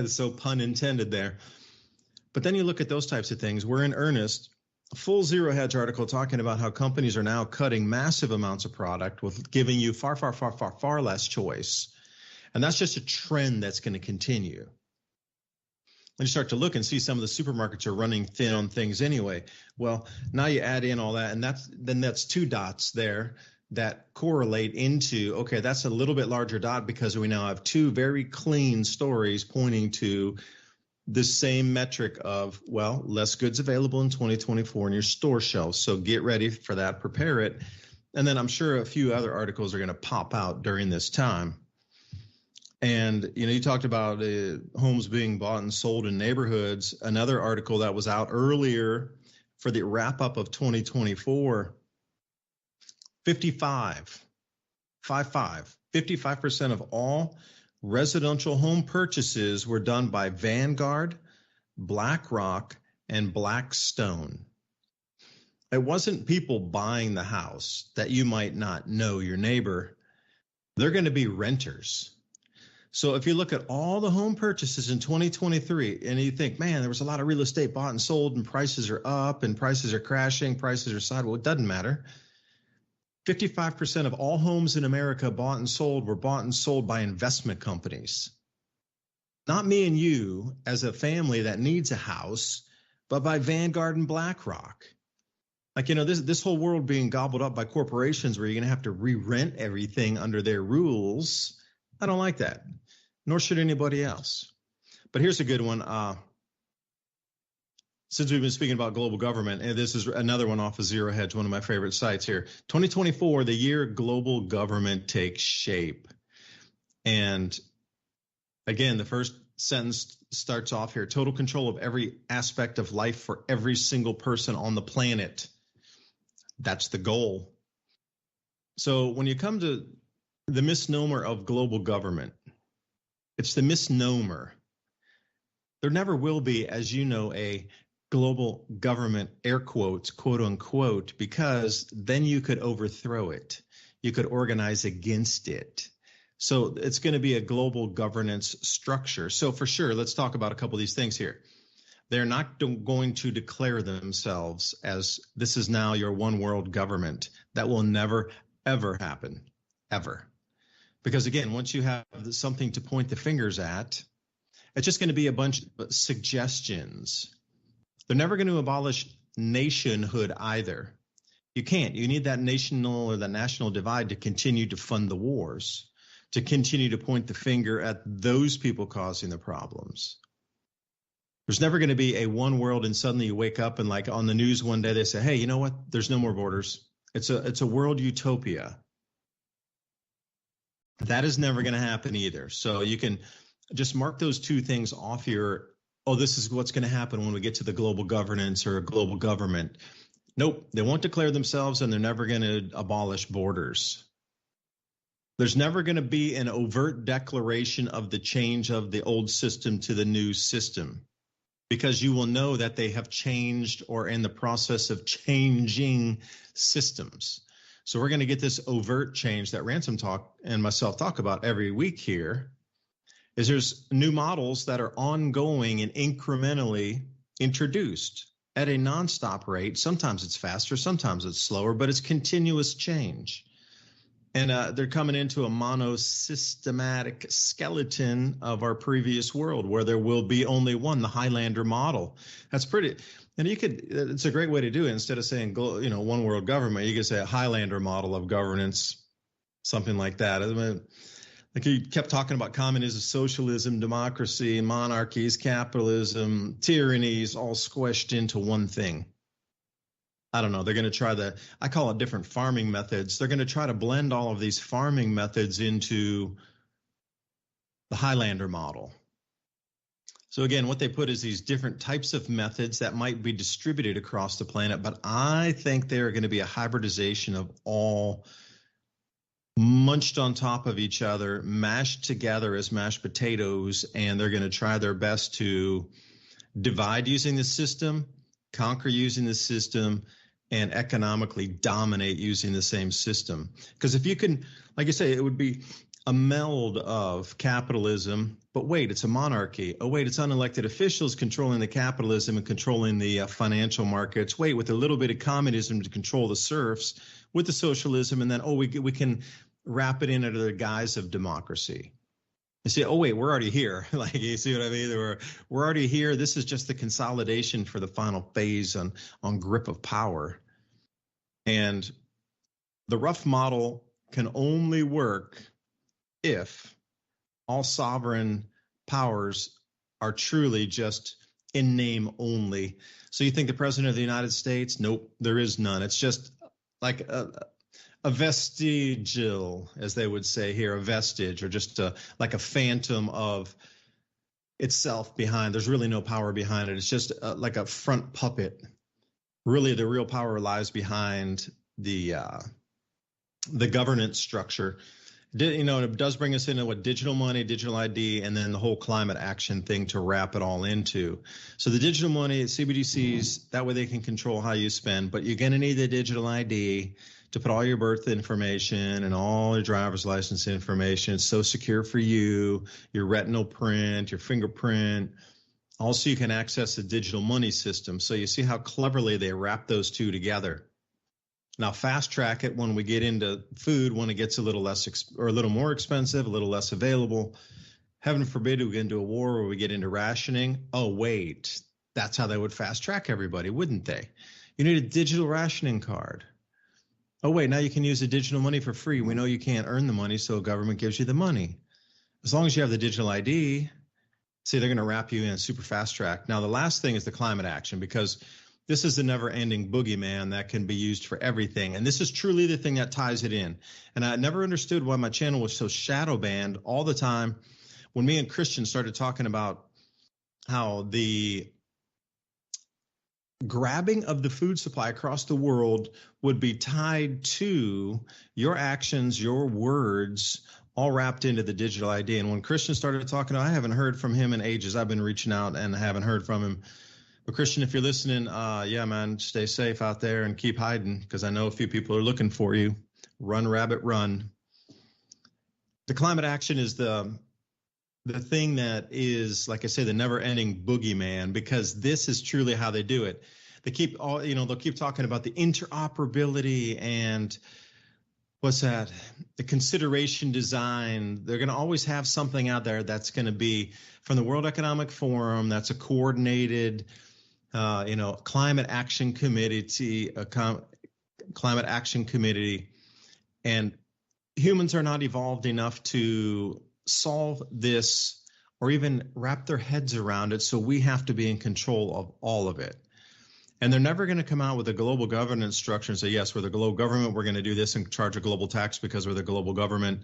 so pun intended there. But then you look at those types of things. We're in earnest. A full Zero Hedge article talking about how companies are now cutting massive amounts of product with giving you far, far, far, far, far less choice. And that's just a trend that's going to continue. When you start to look and see some of the supermarkets are running thin on things anyway. Well, now you add in all that, and that's 2 dots there that correlate into, okay, that's a little bit larger dot because we now have 2 very clean stories pointing to the same metric of, well, less goods available in 2024 in your store shelves. So get ready for that, prepare it. And then I'm sure a few other articles are going to pop out during this time. And, you talked about homes being bought and sold in neighborhoods. Another article that was out earlier for the wrap up of 2024, 55% of all residential home purchases were done by Vanguard, BlackRock, and Blackstone. It wasn't people buying the house that you might not know your neighbor. They're going to be renters. So if you look at all the home purchases in 2023 and you think, man, there was a lot of real estate bought and sold and prices are up and prices are crashing, prices are sideways, it doesn't matter. 55% of all homes in America bought and sold were bought and sold by investment companies. Not me and you as a family that needs a house, but by Vanguard and BlackRock. This whole world being gobbled up by corporations where you're going to have to re-rent everything under their rules. I don't like that, nor should anybody else. But here's a good one. Since we've been speaking about global government, and this is another one off of Zero Hedge, one of my favorite sites here. 2024, the year global government takes shape. And again, the first sentence starts off here: total control of every aspect of life for every single person on the planet. That's the goal. So when you come to the misnomer of global government, it's the misnomer. There never will be, as you know, a global government, air quotes, quote unquote, because then you could overthrow it. You could organize against it. So it's going to be a global governance structure. So for sure, let's talk about a couple of these things here. They're not going to declare themselves as this is now your one world government. That will never, ever happen, ever. Because again, once you have something to point the fingers at, it's just going to be a bunch of suggestions. They're never going to abolish nationhood either. You can't. You need that national or the national divide to continue to fund the wars, to continue to point the finger at those people causing the problems. There's never going to be a one world and suddenly you wake up and like on the news one day they say, hey, you know what? There's no more borders. It's a world utopia. That is never going to happen either. So you can just mark those 2 things off your, oh, this is what's going to happen when we get to the global governance or global government. Nope, they won't declare themselves and they're never going to abolish borders. There's never going to be an overt declaration of the change of the old system to the new system, because you will know that they have changed or in the process of changing systems. So we're going to get this overt change that Ransom and myself talk about every week here. Is there's new models that are ongoing and incrementally introduced at a nonstop rate. Sometimes it's faster, sometimes it's slower, but it's continuous change. And they're coming into a monosystematic skeleton of our previous world where there will be only one, the Highlander model. That's pretty, and it's a great way to do it. Instead of saying, one world government, you could say a Highlander model of governance, something like that. I mean, like you kept talking about communism, socialism, democracy, monarchies, capitalism, tyrannies, all squished into one thing. I don't know. They're going to try I call it different farming methods. They're going to try to blend all of these farming methods into the Highlander model. So again, what they put is these different types of methods that might be distributed across the planet, but I think they're going to be a hybridization of all munched on top of each other, mashed together as mashed potatoes, and they're going to try their best to divide using the system, conquer using the system, and economically dominate using the same system. Because if you can, like I say, it would be a meld of capitalism, but wait, it's a monarchy. Oh, wait, it's unelected officials controlling the capitalism and controlling the financial markets. Wait, with a little bit of communism to control the serfs, with the socialism, and then, we can wrap it in under the guise of democracy. You see, oh, wait, we're already here. Like, you see what I mean? We're already here. This is just the consolidation for the final phase on grip of power. And the rough model can only work if all sovereign powers are truly just in name only. So you think the president of the United States? Nope, there is none. It's just like a vestigial, as they would say here, a vestige, or just like a phantom of itself behind. There's really no power behind it. It's just like a front puppet. Really, the real power lies behind the governance structure. It does bring us into what digital money, digital ID, and then the whole climate action thing to wrap it all into. So the digital money, CBDCs, that way they can control how you spend, but you're going to need the digital ID to put all your birth information and all your driver's license information. It's so secure for you, your retinal print, your fingerprint. Also, you can access the digital money system. So you see how cleverly they wrap those two together. Now, fast track it when we get into food, when it gets a little less or a little more expensive, a little less available. Heaven forbid we get into a war where we get into rationing. Oh, wait, that's how they would fast track everybody, wouldn't they? You need a digital rationing card. Oh, wait, now you can use the digital money for free. We know you can't earn the money, so government gives you the money. As long as you have the digital ID, see, they're going to wrap you in a super fast track. Now, the last thing is the climate action, because this is the never-ending boogeyman that can be used for everything. And this is truly the thing that ties it in. And I never understood why my channel was so shadow banned all the time when me and Christian started talking about how the grabbing of the food supply across the world would be tied to your actions, your words, all wrapped into the digital ID. And when Christian started talking, I haven't heard from him in ages. I've been reaching out and I haven't heard from him. But Christian, if you're listening, yeah, man, stay safe out there and keep hiding, because I know a few people are looking for you. Run, rabbit, run. The climate action is the thing that is, like I say, the never-ending boogeyman, because this is truly how they do it. They keep they'll keep talking about the interoperability and what's that? The consideration design. They're going to always have something out there that's going to be from the World Economic Forum. That's a coordinated, climate action committee, climate action committee, and humans are not evolved enough to solve this or even wrap their heads around it. So we have to be in control of all of it. And they're never going to come out with a global governance structure and say, yes, we're the global government. We're going to do this and charge a global tax because we're the global government.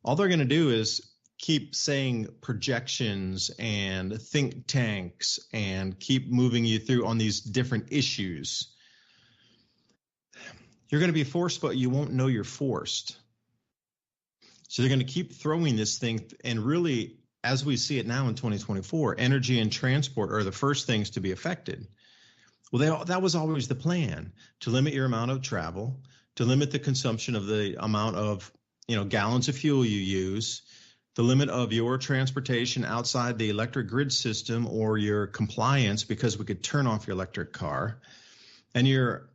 All they're going to do is keep saying projections and think tanks and keep moving you through on these different issues. You're going to be forced, but you won't know you're forced. So they're going to keep throwing this thing. And really, as we see it now in 2024, energy and transport are the first things to be affected. Well, that was always the plan, to limit your amount of travel, to limit the consumption of the amount of gallons of fuel you use, the limit of your transportation outside the electric grid system or your compliance, because we could turn off your electric car, and your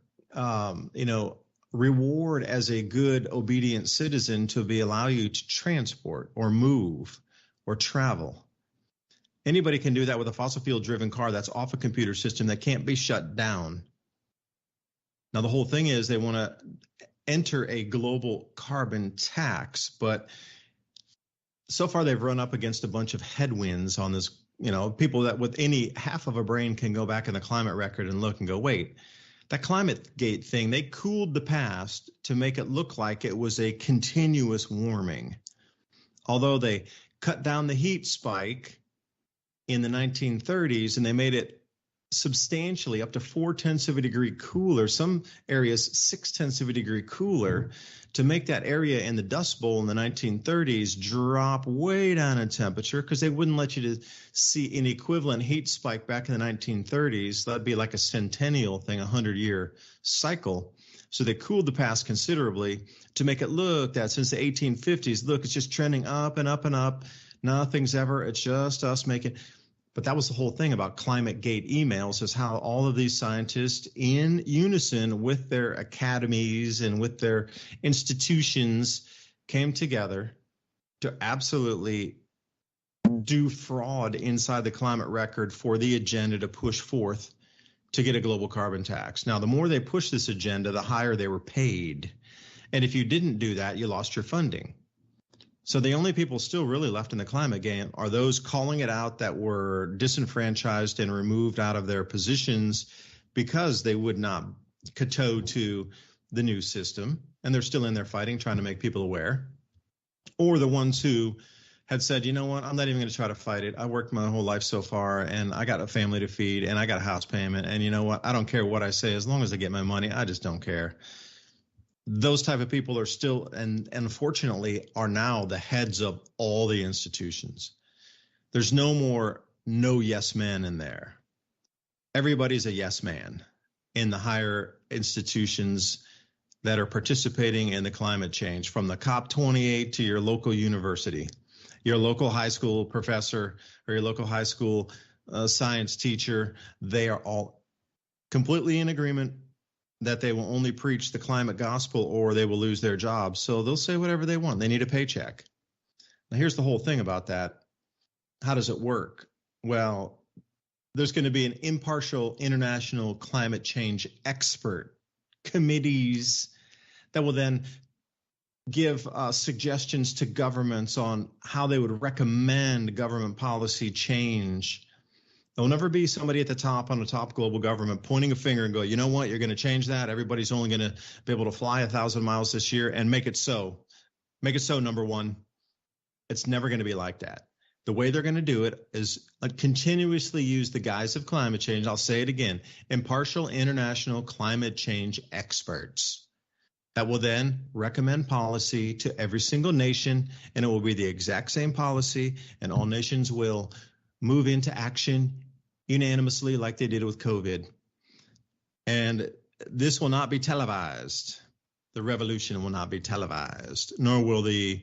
reward as a good obedient citizen to allow you to transport or move or travel. Anybody can do that with a fossil fuel driven car that's off a computer system that can't be shut down. Now, the whole thing is they want to enter a global carbon tax, but so far they've run up against a bunch of headwinds on this. People that with any half of a brain can go back in the climate record and look and go, wait, that climate gate thing, they cooled the past to make it look like it was a continuous warming. Although they cut down the heat spike, in the 1930s, and they made it substantially up to 0.4 of a degree cooler, some areas 0.6 of a degree cooler, to make that area in the Dust Bowl in the 1930s drop way down in temperature, because they wouldn't let you to see an equivalent heat spike back in the 1930s. That'd be like a centennial thing, 100-year cycle. So they cooled the pass considerably to make it look that since the 1850s, look, it's just trending up and up and up. Nothing's ever, it's just us making. But that was the whole thing about climate gate emails, is how all of these scientists in unison with their academies and with their institutions came together to absolutely do fraud inside the climate record for the agenda to push forth to get a global carbon tax. Now, the more they pushed this agenda, the higher they were paid. And if you didn't do that, you lost your funding. So the only people still really left in the climate game are those calling it out that were disenfranchised and removed out of their positions because they would not kowtow to the new system. And they're still in there fighting, trying to make people aware. Or the ones who had said, you know what, I'm not even going to try to fight it. I worked my whole life so far, and I got a family to feed, and I got a house payment. And you know what, I don't care what I say. As long as I get my money, I just don't care. Those type of people are still, and unfortunately, are now the heads of all the institutions. There's no more no yes man in there. Everybody's a yes man in the higher institutions that are participating in the climate change, from the COP28 to your local university, your local high school professor, or your local high school science teacher. They are all completely in agreement that they will only preach the climate gospel or they will lose their jobs. So they'll say whatever they want. They need a paycheck. Now, here's the whole thing about that. How does it work? Well, there's going to be an impartial international climate change expert committees that will then give suggestions to governments on how they would recommend government policy change. There'll never be somebody at the top on the top global government pointing a finger and go, you know what, you're going to change that. Everybody's only going to be able to fly 1,000 miles this year and make it so. Make it so, number one. It's never going to be like that. The way they're going to do it is continuously use the guise of climate change. I'll say it again, impartial international climate change experts that will then recommend policy to every single nation, and it will be the exact same policy, and all nations will move into action unanimously like they did with COVID. And this will not be televised. The revolution will not be televised, nor will the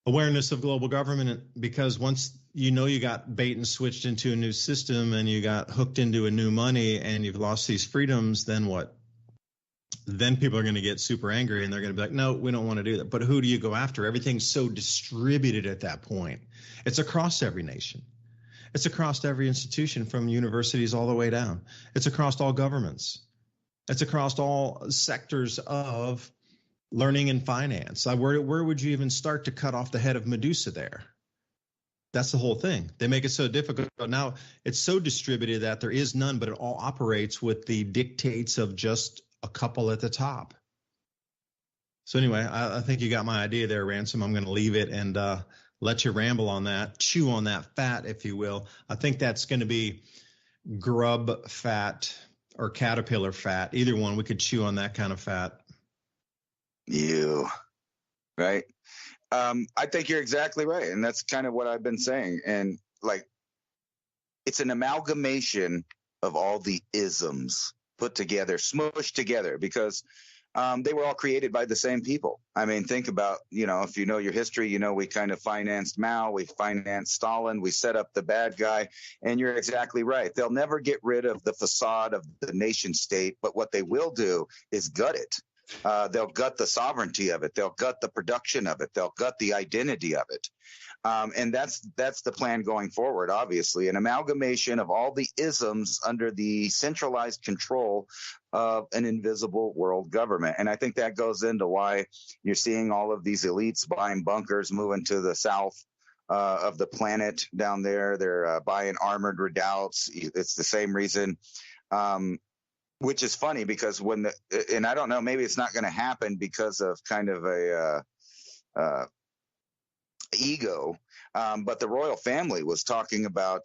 awareness of global government, because once you know you got bait and switched into a new system and you got hooked into a new money and you've lost these freedoms, then what? Then people are going to get super angry and they're going to be like, no, we don't want to do that. But who do you go after? Everything's so distributed at that point. It's across every nation. It's across every institution, from universities all the way down. It's across all governments. It's across all sectors of learning and finance. Where would you even start to cut off the head of Medusa there? That's the whole thing. They make it so difficult. Now it's so distributed that there is none, but it all operates with the dictates of just a couple at the top. So anyway, I think you got my idea there, Ransom. I'm going to leave it and let you ramble on that, chew on that fat, if you will. I think that's going to be grub fat or caterpillar fat. Either one, we could chew on that kind of fat. You, right? I think you're exactly right. And that's kind of what I've been saying. And like, it's an amalgamation of all the isms put together, smushed together, because they were all created by the same people. I mean, think about, if you know your history, we kind of financed Mao, we financed Stalin, we set up the bad guy, and you're exactly right. They'll never get rid of the facade of the nation state, but what they will do is gut it. They'll gut the sovereignty of it. They'll gut the production of it. They'll gut the identity of it. And that's the plan going forward, obviously, an amalgamation of all the isms under the centralized control of an invisible world government. And I think that goes into why you're seeing all of these elites buying bunkers, moving to the south of the planet down there. They're buying armored redoubts. It's the same reason, which is funny because and I don't know, maybe it's not going to happen because of kind of a ego. But the royal family was talking about,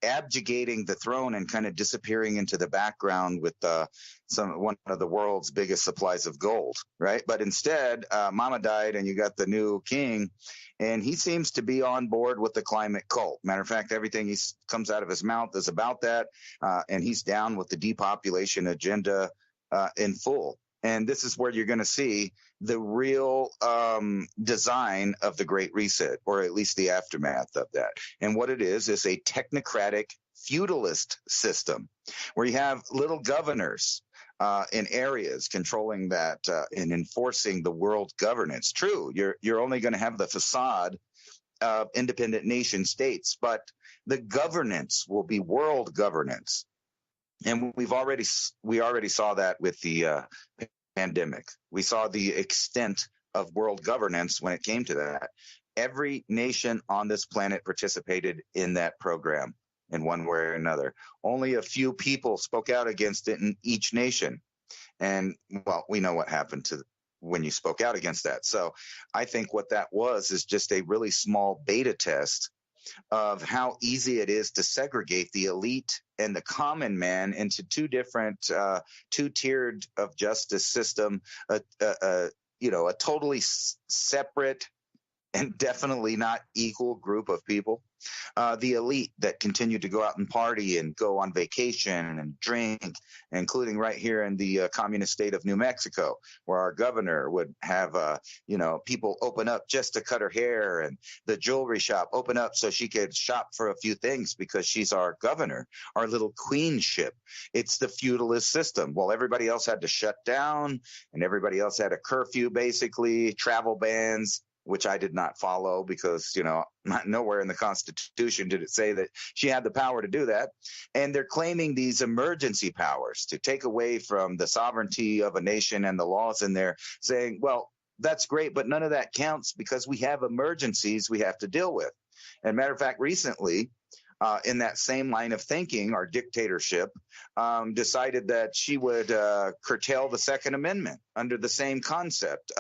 abjugating the throne and kind of disappearing into the background with one of the world's biggest supplies of gold, right? But instead, Mama died, and you got the new king, and he seems to be on board with the climate cult. Matter of fact, everything comes out of his mouth is about that, and he's down with the depopulation agenda in full. And this is where you're going to see the real design of the Great Reset, or at least the aftermath of that. And what it is a technocratic feudalist system where you have little governors in areas controlling that and enforcing the world governance. True, you're only going to have the facade of independent nation states, but the governance will be world governance. And we already saw that with the pandemic. We saw the extent of world governance when it came to that. Every nation on this planet participated in that program in one way or another. Only a few people spoke out against it in each nation. And, well, we know what happened to when you spoke out against that. So I think what that was is just a really small beta test of how easy it is to segregate the elite and the common man into two different, two-tiered of justice system, a totally separate and definitely not equal group of people. The elite that continue to go out and party and go on vacation and drink, including right here in the communist state of New Mexico, where our governor would have, people open up just to cut her hair, and the jewelry shop open up so she could shop for a few things because she's our governor, our little queenship. It's the feudalist system. Well, everybody else had to shut down, and everybody else had a curfew, basically, travel bans, which I did not follow because, nowhere in the Constitution did it say that she had the power to do that. And they're claiming these emergency powers to take away from the sovereignty of a nation and the laws in there, saying, well, that's great, but none of that counts because we have emergencies we have to deal with. And matter of fact, recently, in that same line of thinking, our dictatorship decided that she would curtail the Second Amendment under the same concept,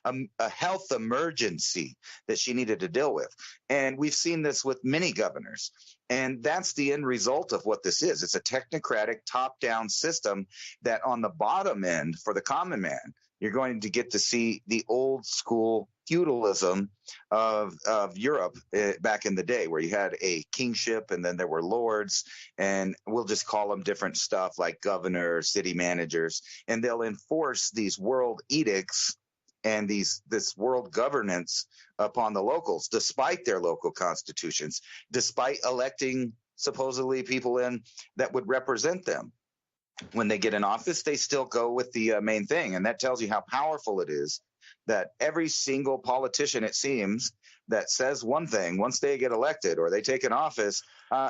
a health emergency that she needed to deal with. And we've seen this with many governors. And that's the end result of what this is. It's a technocratic top-down system that on the bottom end for the common man, you're going to get to see the old school feudalism of Europe back in the day, where you had a kingship and then there were lords, and we'll just call them different stuff like governors, city managers, and they'll enforce these world edicts and this world governance upon the locals, despite their local constitutions, despite electing supposedly people in that would represent them. When they get in office, they still go with the main thing. And that tells you how powerful it is that every single politician, it seems, that says one thing, once they get elected or they take an office,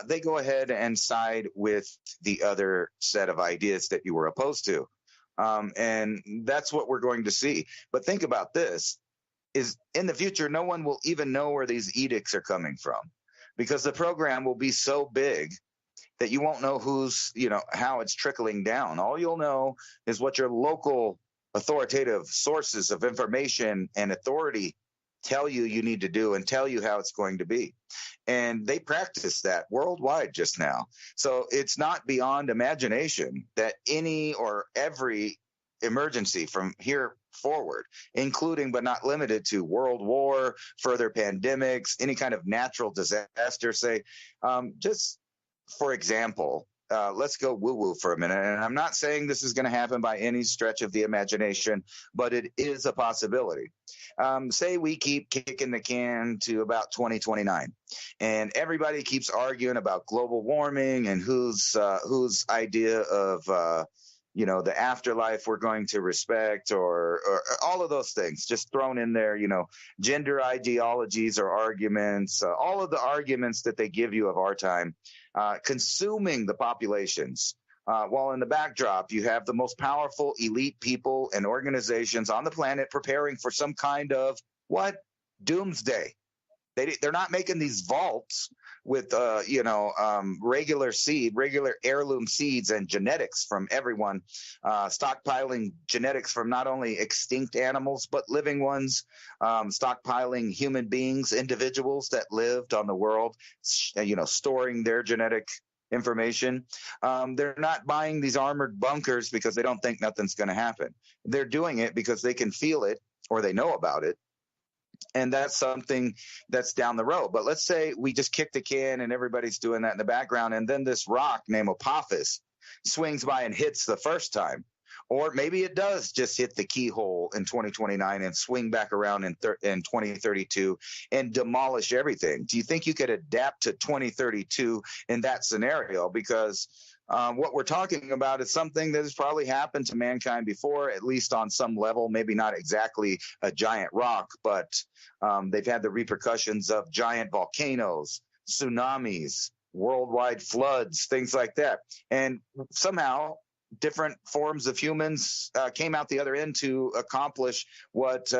they go ahead and side with the other set of ideas that you were opposed to. And that's what we're going to see. But think about this, is in the future, no one will even know where these edicts are coming from, because the program will be so big that you won't know how it's trickling down. All you'll know is what your local authoritative sources of information and authority tell you need to do and tell you how it's going to be. And they practice that worldwide just now. So it's not beyond imagination that any or every emergency from here forward, including but not limited to world war, further pandemics, any kind of natural disaster, just for example, let's go woo-woo for a minute. And I'm not saying this is going to happen by any stretch of the imagination, but it is a possibility. Say we keep kicking the can to about 2029, and everybody keeps arguing about global warming and whose idea of the afterlife we're going to respect, or all of those things just thrown in there, gender ideologies or arguments, all of the arguments that they give you of our time, consuming the populations. While in the backdrop, you have the most powerful elite people and organizations on the planet preparing for some kind of doomsday. They're not making these vaults with regular heirloom seeds and genetics from everyone, stockpiling genetics from not only extinct animals but living ones, stockpiling human beings, individuals that lived on the world, storing their genetic information. They're not buying these armored bunkers because they don't think nothing's going to happen. They're doing it because they can feel it or they know about it. And that's something that's down the road. But let's say we just kick the can and everybody's doing that in the background, and then this rock named Apophis swings by and hits the first time. Or maybe it does just hit the keyhole in 2029 and swing back around in 2032 and demolish everything. Do you think you could adapt to 2032 in that scenario? Because what we're talking about is something that has probably happened to mankind before, at least on some level, maybe not exactly a giant rock, but they've had the repercussions of giant volcanoes, tsunamis, worldwide floods, things like that. And somehow different forms of humans came out the other end to accomplish what,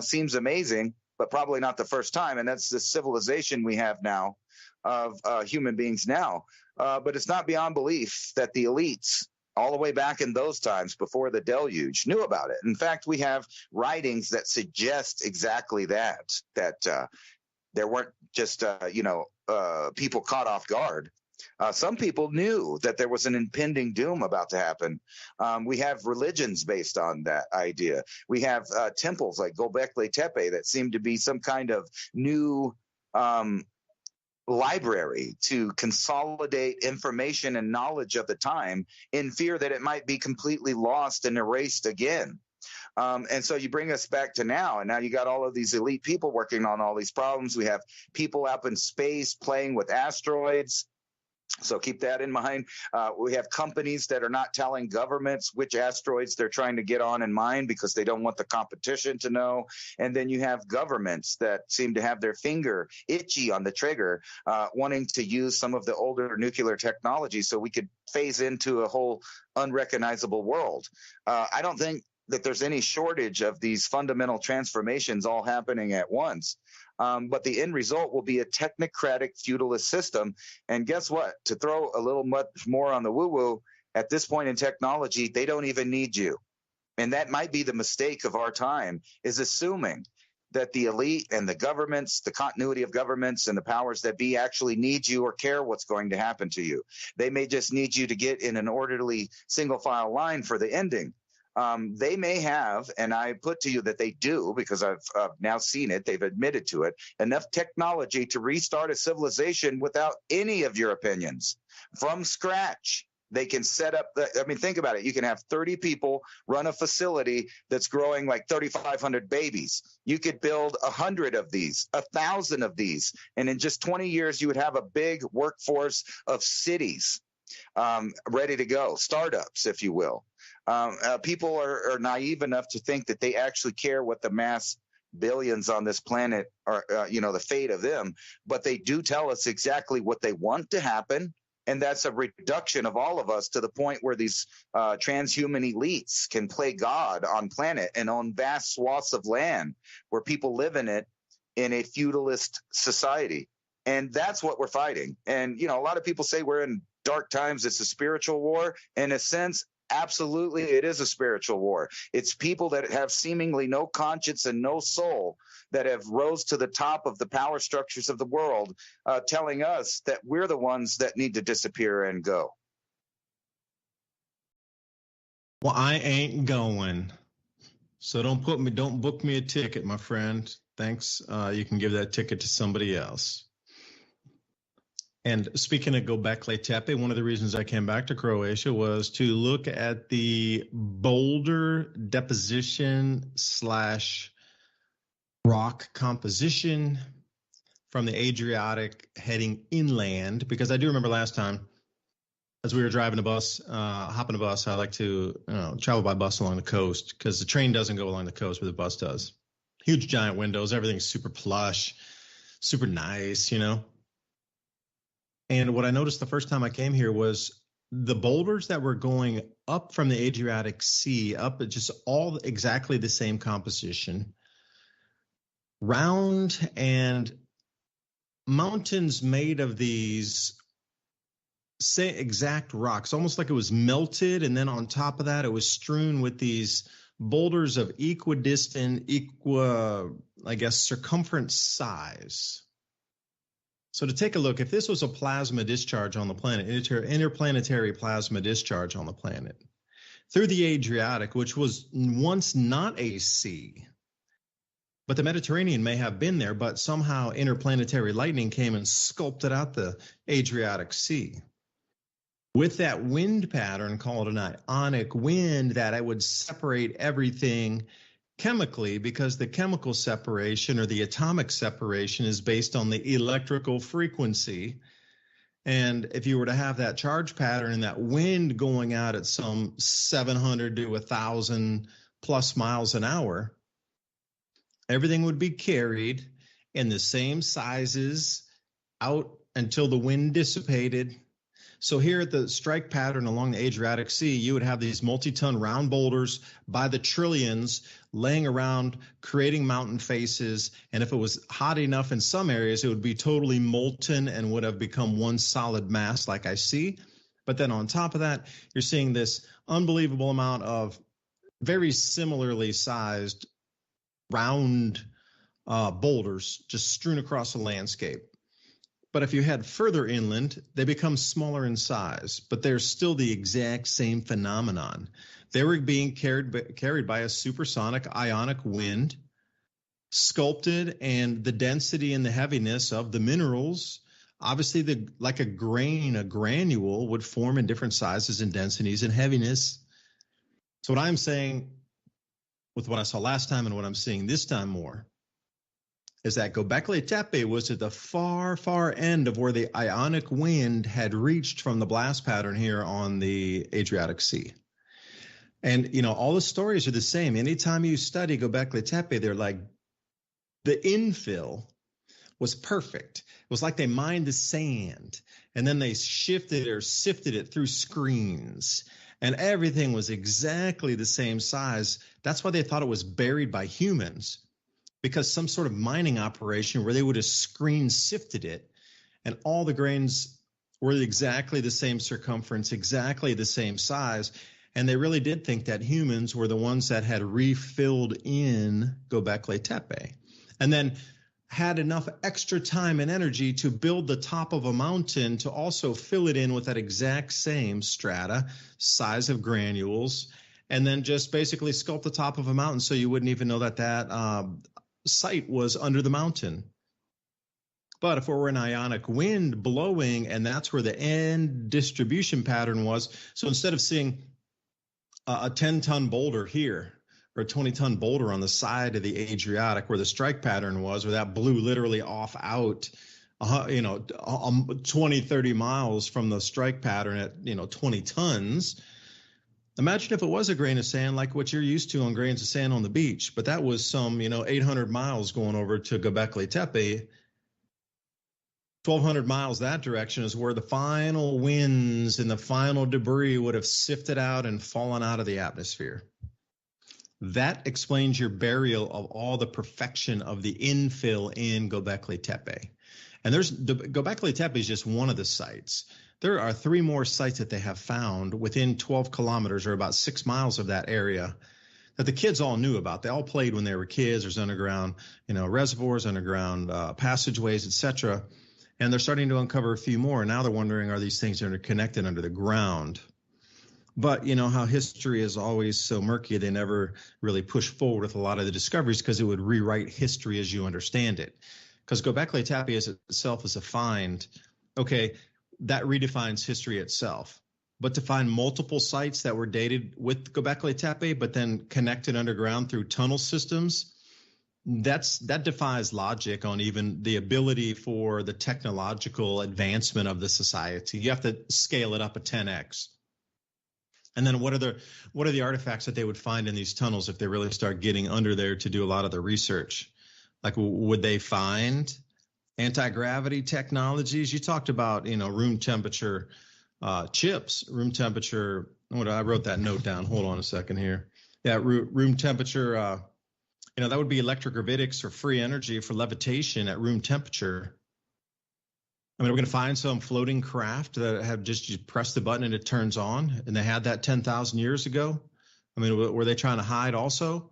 seems amazing, but probably not the first time. And that's the civilization we have now of human beings now. But it's not beyond belief that the elites, all the way back in those times before the deluge, knew about it. In fact, we have writings that suggest exactly that there weren't just, people caught off guard. Some people knew that there was an impending doom about to happen. We have religions based on that idea. We have temples like Göbekli Tepe that seem to be some kind of new library to consolidate information and knowledge of the time in fear that it might be completely lost and erased again. And so you bring us back to now, and now you got all of these elite people working on all these problems. We have people up in space playing with asteroids. So keep that in mind. We have companies that are not telling governments which asteroids they're trying to get on in mind because they don't want the competition to know. And then you have governments that seem to have their finger itchy on the trigger, wanting to use some of the older nuclear technology so we could phase into a whole unrecognizable world. I don't think that there's any shortage of these fundamental transformations all happening at once. But the end result will be a technocratic feudalist system. And guess what? To throw a little much more on the woo-woo, at this point in technology, they don't even need you. And that might be the mistake of our time, is assuming that the elite and the governments, the continuity of governments and the powers that be actually need you or care what's going to happen to you. They may just need you to get in an orderly single file line for the ending. They may have, and I put to you that they do, because I've now seen it, they've admitted to it, enough technology to restart a civilization without any of your opinions. From scratch, they can set up, think about it. You can have 30 people run a facility that's growing like 3,500 babies. You could build 100 of these, 1,000 of these, and in just 20 years, you would have a big workforce of cities ready to go, startups, if you will. People are naive enough to think that they actually care what the mass billions on this planet are, the fate of them. But they do tell us exactly what they want to happen. And that's a reduction of all of us to the point where these transhuman elites can play God on planet and own vast swaths of land where people live in it in a feudalist society. And that's what we're fighting. And, a lot of people say we're in dark times. It's a spiritual war. In a sense, absolutely, it is a spiritual war. It's people that have seemingly no conscience and no soul that have rose to the top of the power structures of the world, telling us that we're the ones that need to disappear and go. Well, I ain't going. So don't book me a ticket, my friend. Thanks. You can give that ticket to somebody else. And speaking of Göbekli Tepe, one of the reasons I came back to Croatia was to look at the boulder deposition / rock composition from the Adriatic heading inland. Because I do remember last time, as we were driving a bus, hopping a bus, I like to travel by bus along the coast because the train doesn't go along the coast, but the bus does. Huge giant windows, everything's super plush, super nice, And what I noticed the first time I came here was the boulders that were going up from the Adriatic Sea, up at just all exactly the same composition, round and mountains made of these same exact rocks, almost like it was melted, and then on top of that, it was strewn with these boulders of equidistant, I guess, circumference size. So to take a look, if this was a plasma discharge on the planet, interplanetary plasma discharge on the planet, through the Adriatic, which was once not a sea, but the Mediterranean may have been there, but somehow interplanetary lightning came and sculpted out the Adriatic Sea. With that wind pattern called an ionic wind, that it would separate everything chemically, because the chemical separation or the atomic separation is based on the electrical frequency. And if you were to have that charge pattern and that wind going out at some 700 to 1,000 plus miles an hour, everything would be carried in the same sizes out until the wind dissipated. So here at the strike pattern along the Adriatic Sea, you would have these multi-ton round boulders by the trillions laying around, creating mountain faces. And if it was hot enough in some areas, it would be totally molten and would have become one solid mass like I see. But then on top of that, you're seeing this unbelievable amount of very similarly sized round boulders just strewn across the landscape. But if you head further inland, they become smaller in size, but they're still the exact same phenomenon. They were being carried by a supersonic ionic wind, sculpted, and the density and the heaviness of the minerals, obviously like a grain, a granule would form in different sizes and densities and heaviness. So what I'm saying with what I saw last time and what I'm seeing this time more is that Göbekli Tepe was at the far, far end of where the ionic wind had reached from the blast pattern here on the Adriatic Sea. And, all the stories are the same. Anytime you study Göbekli Tepe, they're like, the infill was perfect. It was like they mined the sand, and then they shifted or sifted it through screens, and everything was exactly the same size. That's why they thought it was buried by humans, because some sort of mining operation where they would have screen sifted it, and all the grains were exactly the same circumference, exactly the same size. And they really did think that humans were the ones that had refilled in Göbekli Tepe, and then had enough extra time and energy to build the top of a mountain to also fill it in with that exact same strata, size of granules, and then just basically sculpt the top of a mountain so you wouldn't even know that site was under the mountain. But if it were an ionic wind blowing, and that's where the end distribution pattern was, so instead of seeing a 10-ton boulder here or a 20-ton boulder on the side of the Adriatic where the strike pattern was, where that blew literally off out 20, 30 miles from the strike pattern at 20 tons. Imagine if it was a grain of sand like what you're used to on grains of sand on the beach, but that was some 800 miles going over to Göbekli Tepe. 1,200 miles that direction is where the final winds and the final debris would have sifted out and fallen out of the atmosphere. That explains your burial of all the perfection of the infill in Göbekli Tepe. And Göbekli Tepe is just one of the sites. There are 3 more sites that they have found within 12 kilometers or about 6 miles of that area that the kids all knew about. They all played when they were kids. There's underground, reservoirs, underground passageways, etc. And they're starting to uncover a few more. And now they're wondering, are these things interconnected under the ground? But how history is always so murky, they never really push forward with a lot of the discoveries because it would rewrite history as you understand it. Because Göbekli Tepe as itself is a find, okay, that redefines history itself. But to find multiple sites that were dated with Göbekli Tepe, but then connected underground through tunnel systems, that defies logic on even the ability for the technological advancement of the society. You have to scale it up a 10x. And then what are the artifacts that they would find in these tunnels if they really start getting under there to do a lot of the research? Like, would they find anti-gravity technologies? You talked about, room temperature chips, room temperature. I wrote that note down. Hold on a second here. Yeah, room temperature. That would be electrogravitics or free energy for levitation at room temperature. I mean, we're going to find some floating craft that have just you press the button and it turns on, and they had that 10,000 years ago. I mean, were they trying to hide also?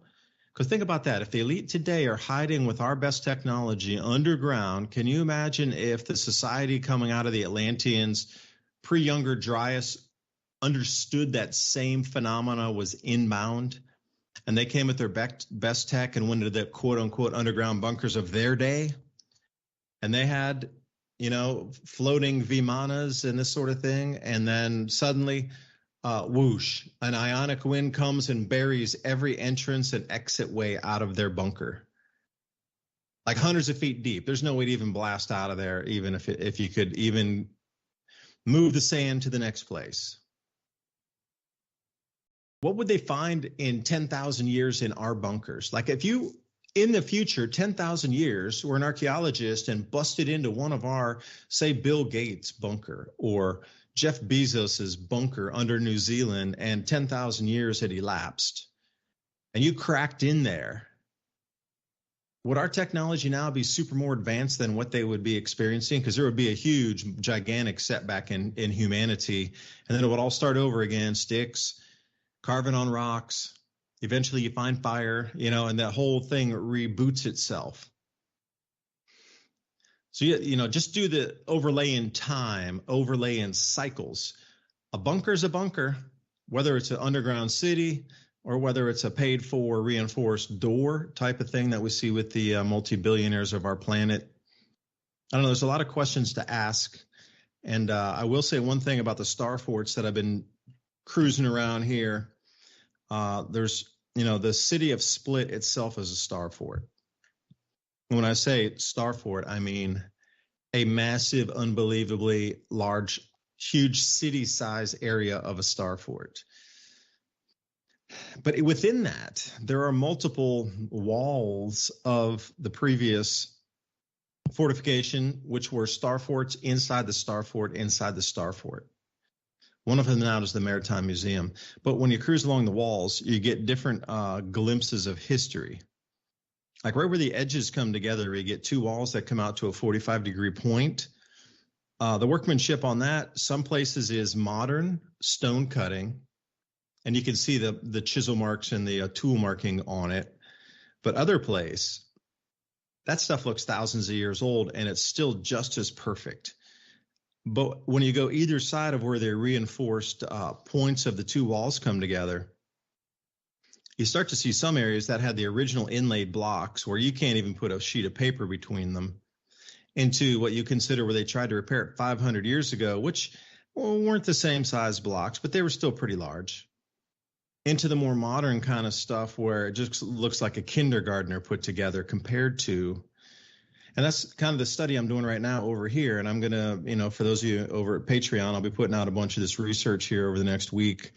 Because think about that. If the elite today are hiding with our best technology underground, can you imagine if the society coming out of the Atlanteans, pre-Younger Dryas, understood that same phenomena was inbound, and they came with their best tech and went into the quote-unquote underground bunkers of their day, and they had, floating Vimanas and this sort of thing, and then suddenly whoosh, an ionic wind comes and buries every entrance and exit way out of their bunker, like hundreds of feet deep. There's no way to even blast out of there, even if you could even move the sand to the next place. What would they find in 10,000 years in our bunkers? Like if you, in the future, 10,000 years, were an archaeologist and busted into one of our, say, Bill Gates' bunker or Jeff Bezos's bunker under New Zealand, and 10,000 years had elapsed, and you cracked in there, would our technology now be super more advanced than what they would be experiencing? Because there would be a huge, gigantic setback in humanity, and then it would all start over again, sticks, carving on rocks. Eventually you find fire, and that whole thing reboots itself. So, just do the overlay in time, overlay in cycles. A bunker is a bunker, whether it's an underground city or whether it's a paid for reinforced door type of thing that we see with the multi-billionaires of our planet. I don't know. There's a lot of questions to ask. And I will say one thing about the star forts that I've been cruising around here. There's, the city of Split itself is a star fort. When I say star fort, I mean a massive, unbelievably large, huge city-size area of a star fort. But within that, there are multiple walls of the previous fortification, which were star forts inside the star fort, inside the star fort. One of them now is the Maritime Museum. But when you cruise along the walls, you get different glimpses of history. Like right where the edges come together, you get two walls that come out to a 45-degree point. The workmanship on that, some places is modern stone cutting, and you can see the chisel marks and the tool marking on it. But other place, that stuff looks thousands of years old, and it's still just as perfect. But when you go either side of where the reinforced points of the two walls come together, you start to see some areas that had the original inlaid blocks where you can't even put a sheet of paper between them, into what you consider where they tried to repair it 500 years ago, which weren't the same size blocks, but they were still pretty large, into the more modern kind of stuff where it just looks like a kindergartner put together compared to. And that's kind of the study I'm doing right now over here. And I'm going to, for those of you over at Patreon, I'll be putting out a bunch of this research here over the next week,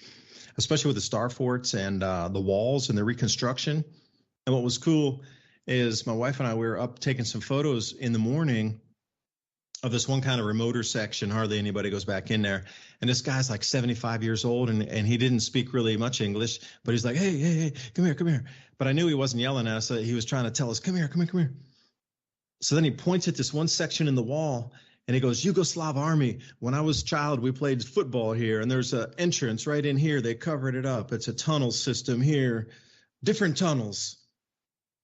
especially with the star forts and the walls and the reconstruction. And what was cool is my wife and I, we were up taking some photos in the morning of this one kind of remoter section. Hardly anybody goes back in there. And this guy's like 75 years old, and he didn't speak really much English, but he's like, hey, come here. But I knew he wasn't yelling at us. He was trying to tell us, come here. So then he points at this one section in the wall, and he goes, Yugoslav army. When I was a child, we played football here, and there's an entrance right in here. They covered it up. It's a tunnel system here, different tunnels.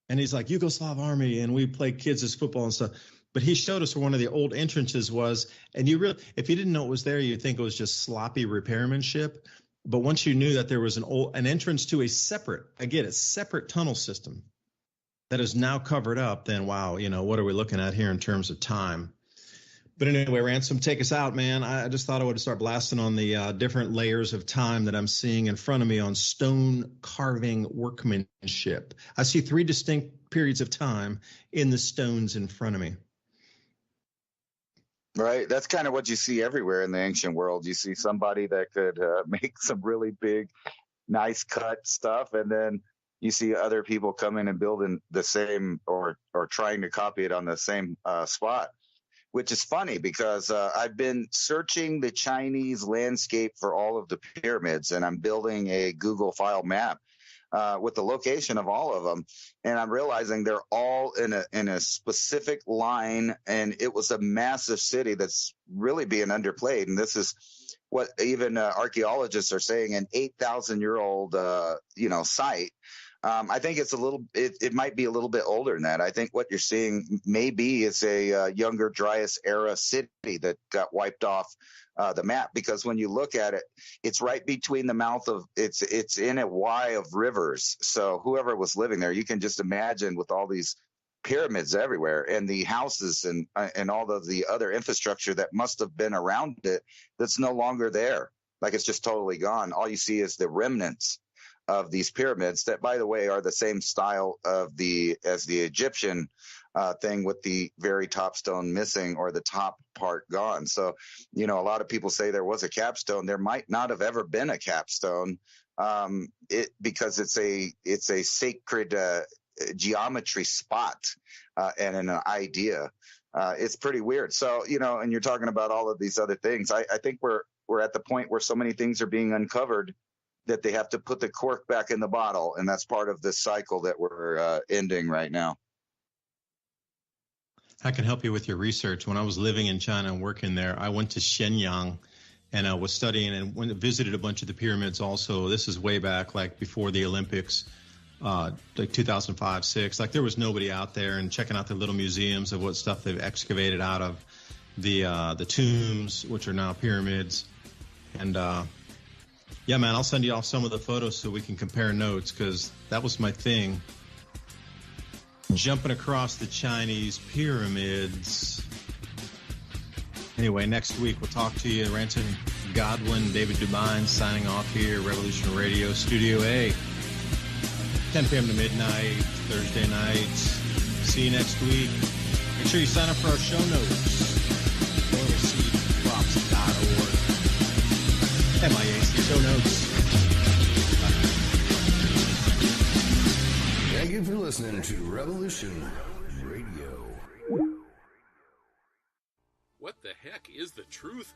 And he's like, Yugoslav army, and we played kids as football and stuff. But he showed us where one of the old entrances was, and if you didn't know it was there, you'd think it was just sloppy repairmanship. But once you knew that there was an entrance to a separate tunnel system that is now covered up, then wow, what are we looking at here in terms of time? But anyway, Ransom, take us out, man. I just thought I would start blasting on the different layers of time that I'm seeing in front of me on stone carving workmanship. I see 3 distinct periods of time in the stones in front of me. Right. That's kind of what you see everywhere in the ancient world. You see somebody that could make some really big, nice cut stuff, and then you see other people come in and building the same or trying to copy it on the same spot, which is funny because I've been searching the Chinese landscape for all of the pyramids, and I'm building a Google file map with the location of all of them. And I'm realizing they're all in a specific line, and it was a massive city that's really being underplayed. And this is what even archaeologists are saying, an 8,000-year-old, site. I think it might be a little bit older than that. I think what you're seeing maybe is a younger Dryas era city that got wiped off the map, because when you look at it, it's right between the mouth of it's in a Y of rivers. So whoever was living there, you can just imagine with all these pyramids everywhere and the houses and all of the other infrastructure that must have been around it that's no longer there. Like it's just totally gone. All you see is the remnants of these pyramids that, by the way, are the same style as the Egyptian thing, with the very top stone missing or the top part gone. So, a lot of people say there was a capstone. There might not have ever been a capstone, because it's a sacred geometry spot and an idea. It's pretty weird. So, and you're talking about all of these other things. I think we're at the point where so many things are being uncovered that they have to put the cork back in the bottle. And that's part of this cycle that we're ending right now. I can help you with your research. When I was living in China and working there, I went to Shenyang and I was studying and visited a bunch of the pyramids also. This is way back, like before the Olympics, like 2005, 6. Like there was nobody out there, and checking out the little museums of what stuff they've excavated out of the tombs, which are now pyramids. And yeah, man, I'll send you off some of the photos so we can compare notes, because that was my thing. Jumping across the Chinese pyramids. Anyway, next week we'll talk to you. Ransom Godwin, David DuByne signing off here, Revolution Radio, Studio A. 10 p.m. to midnight, Thursday nights. See you next week. Make sure you sign up for our show notes. oilseedcrops.org. MIAC show notes. Thank you for listening to Revolution Radio. What the heck is the truth?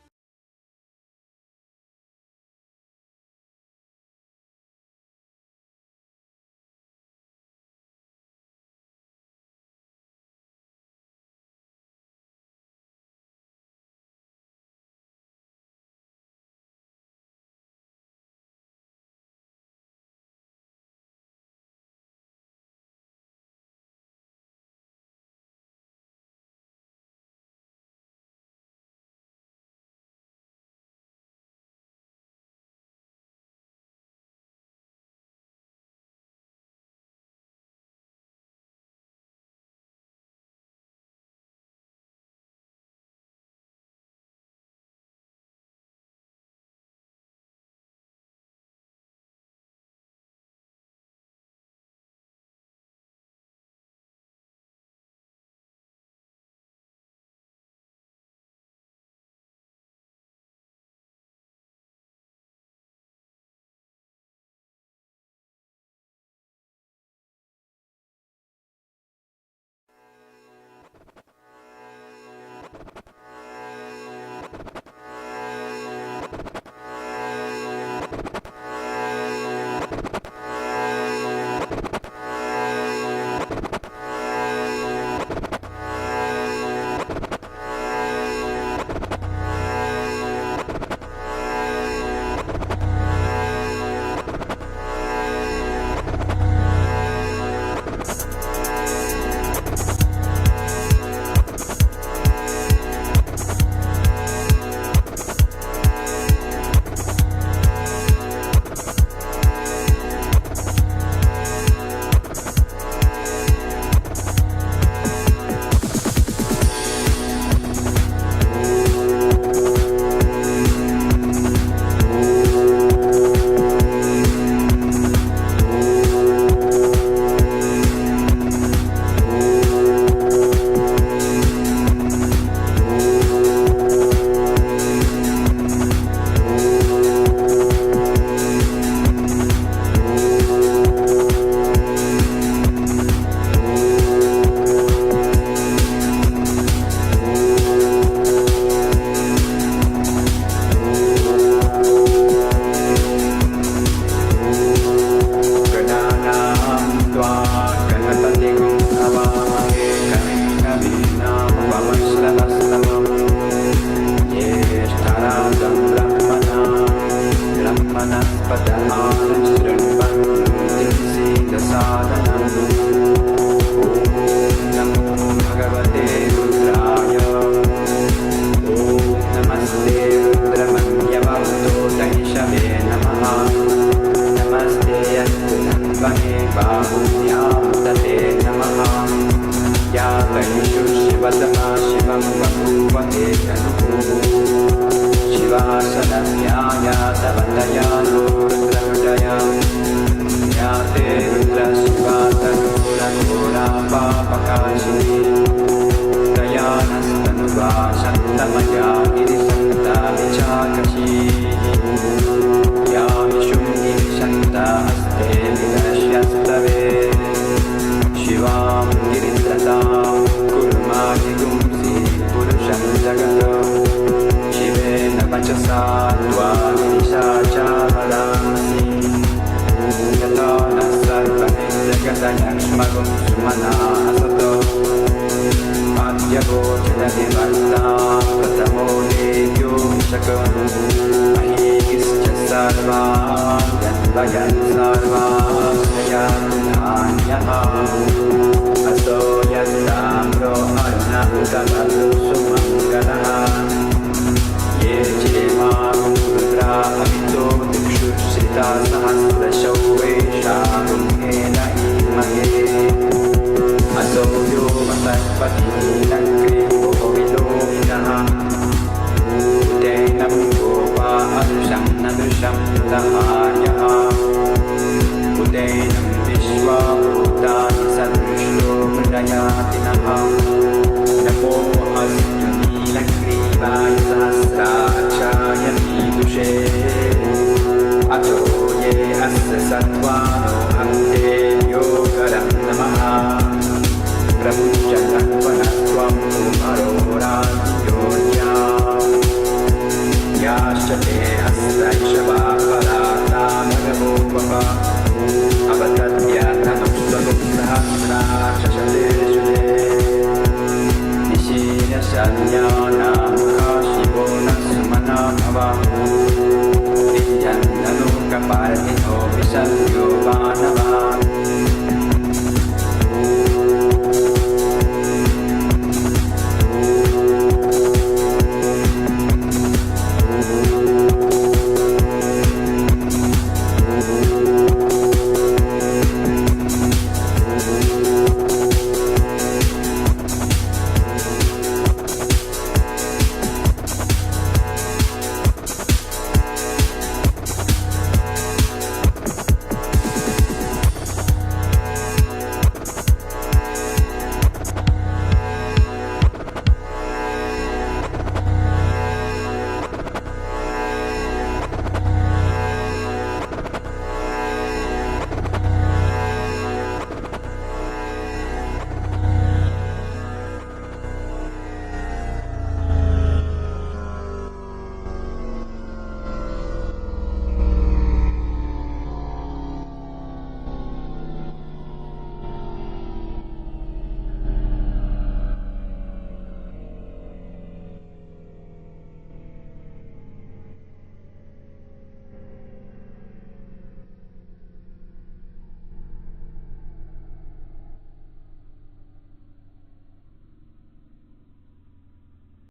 Para que no me salió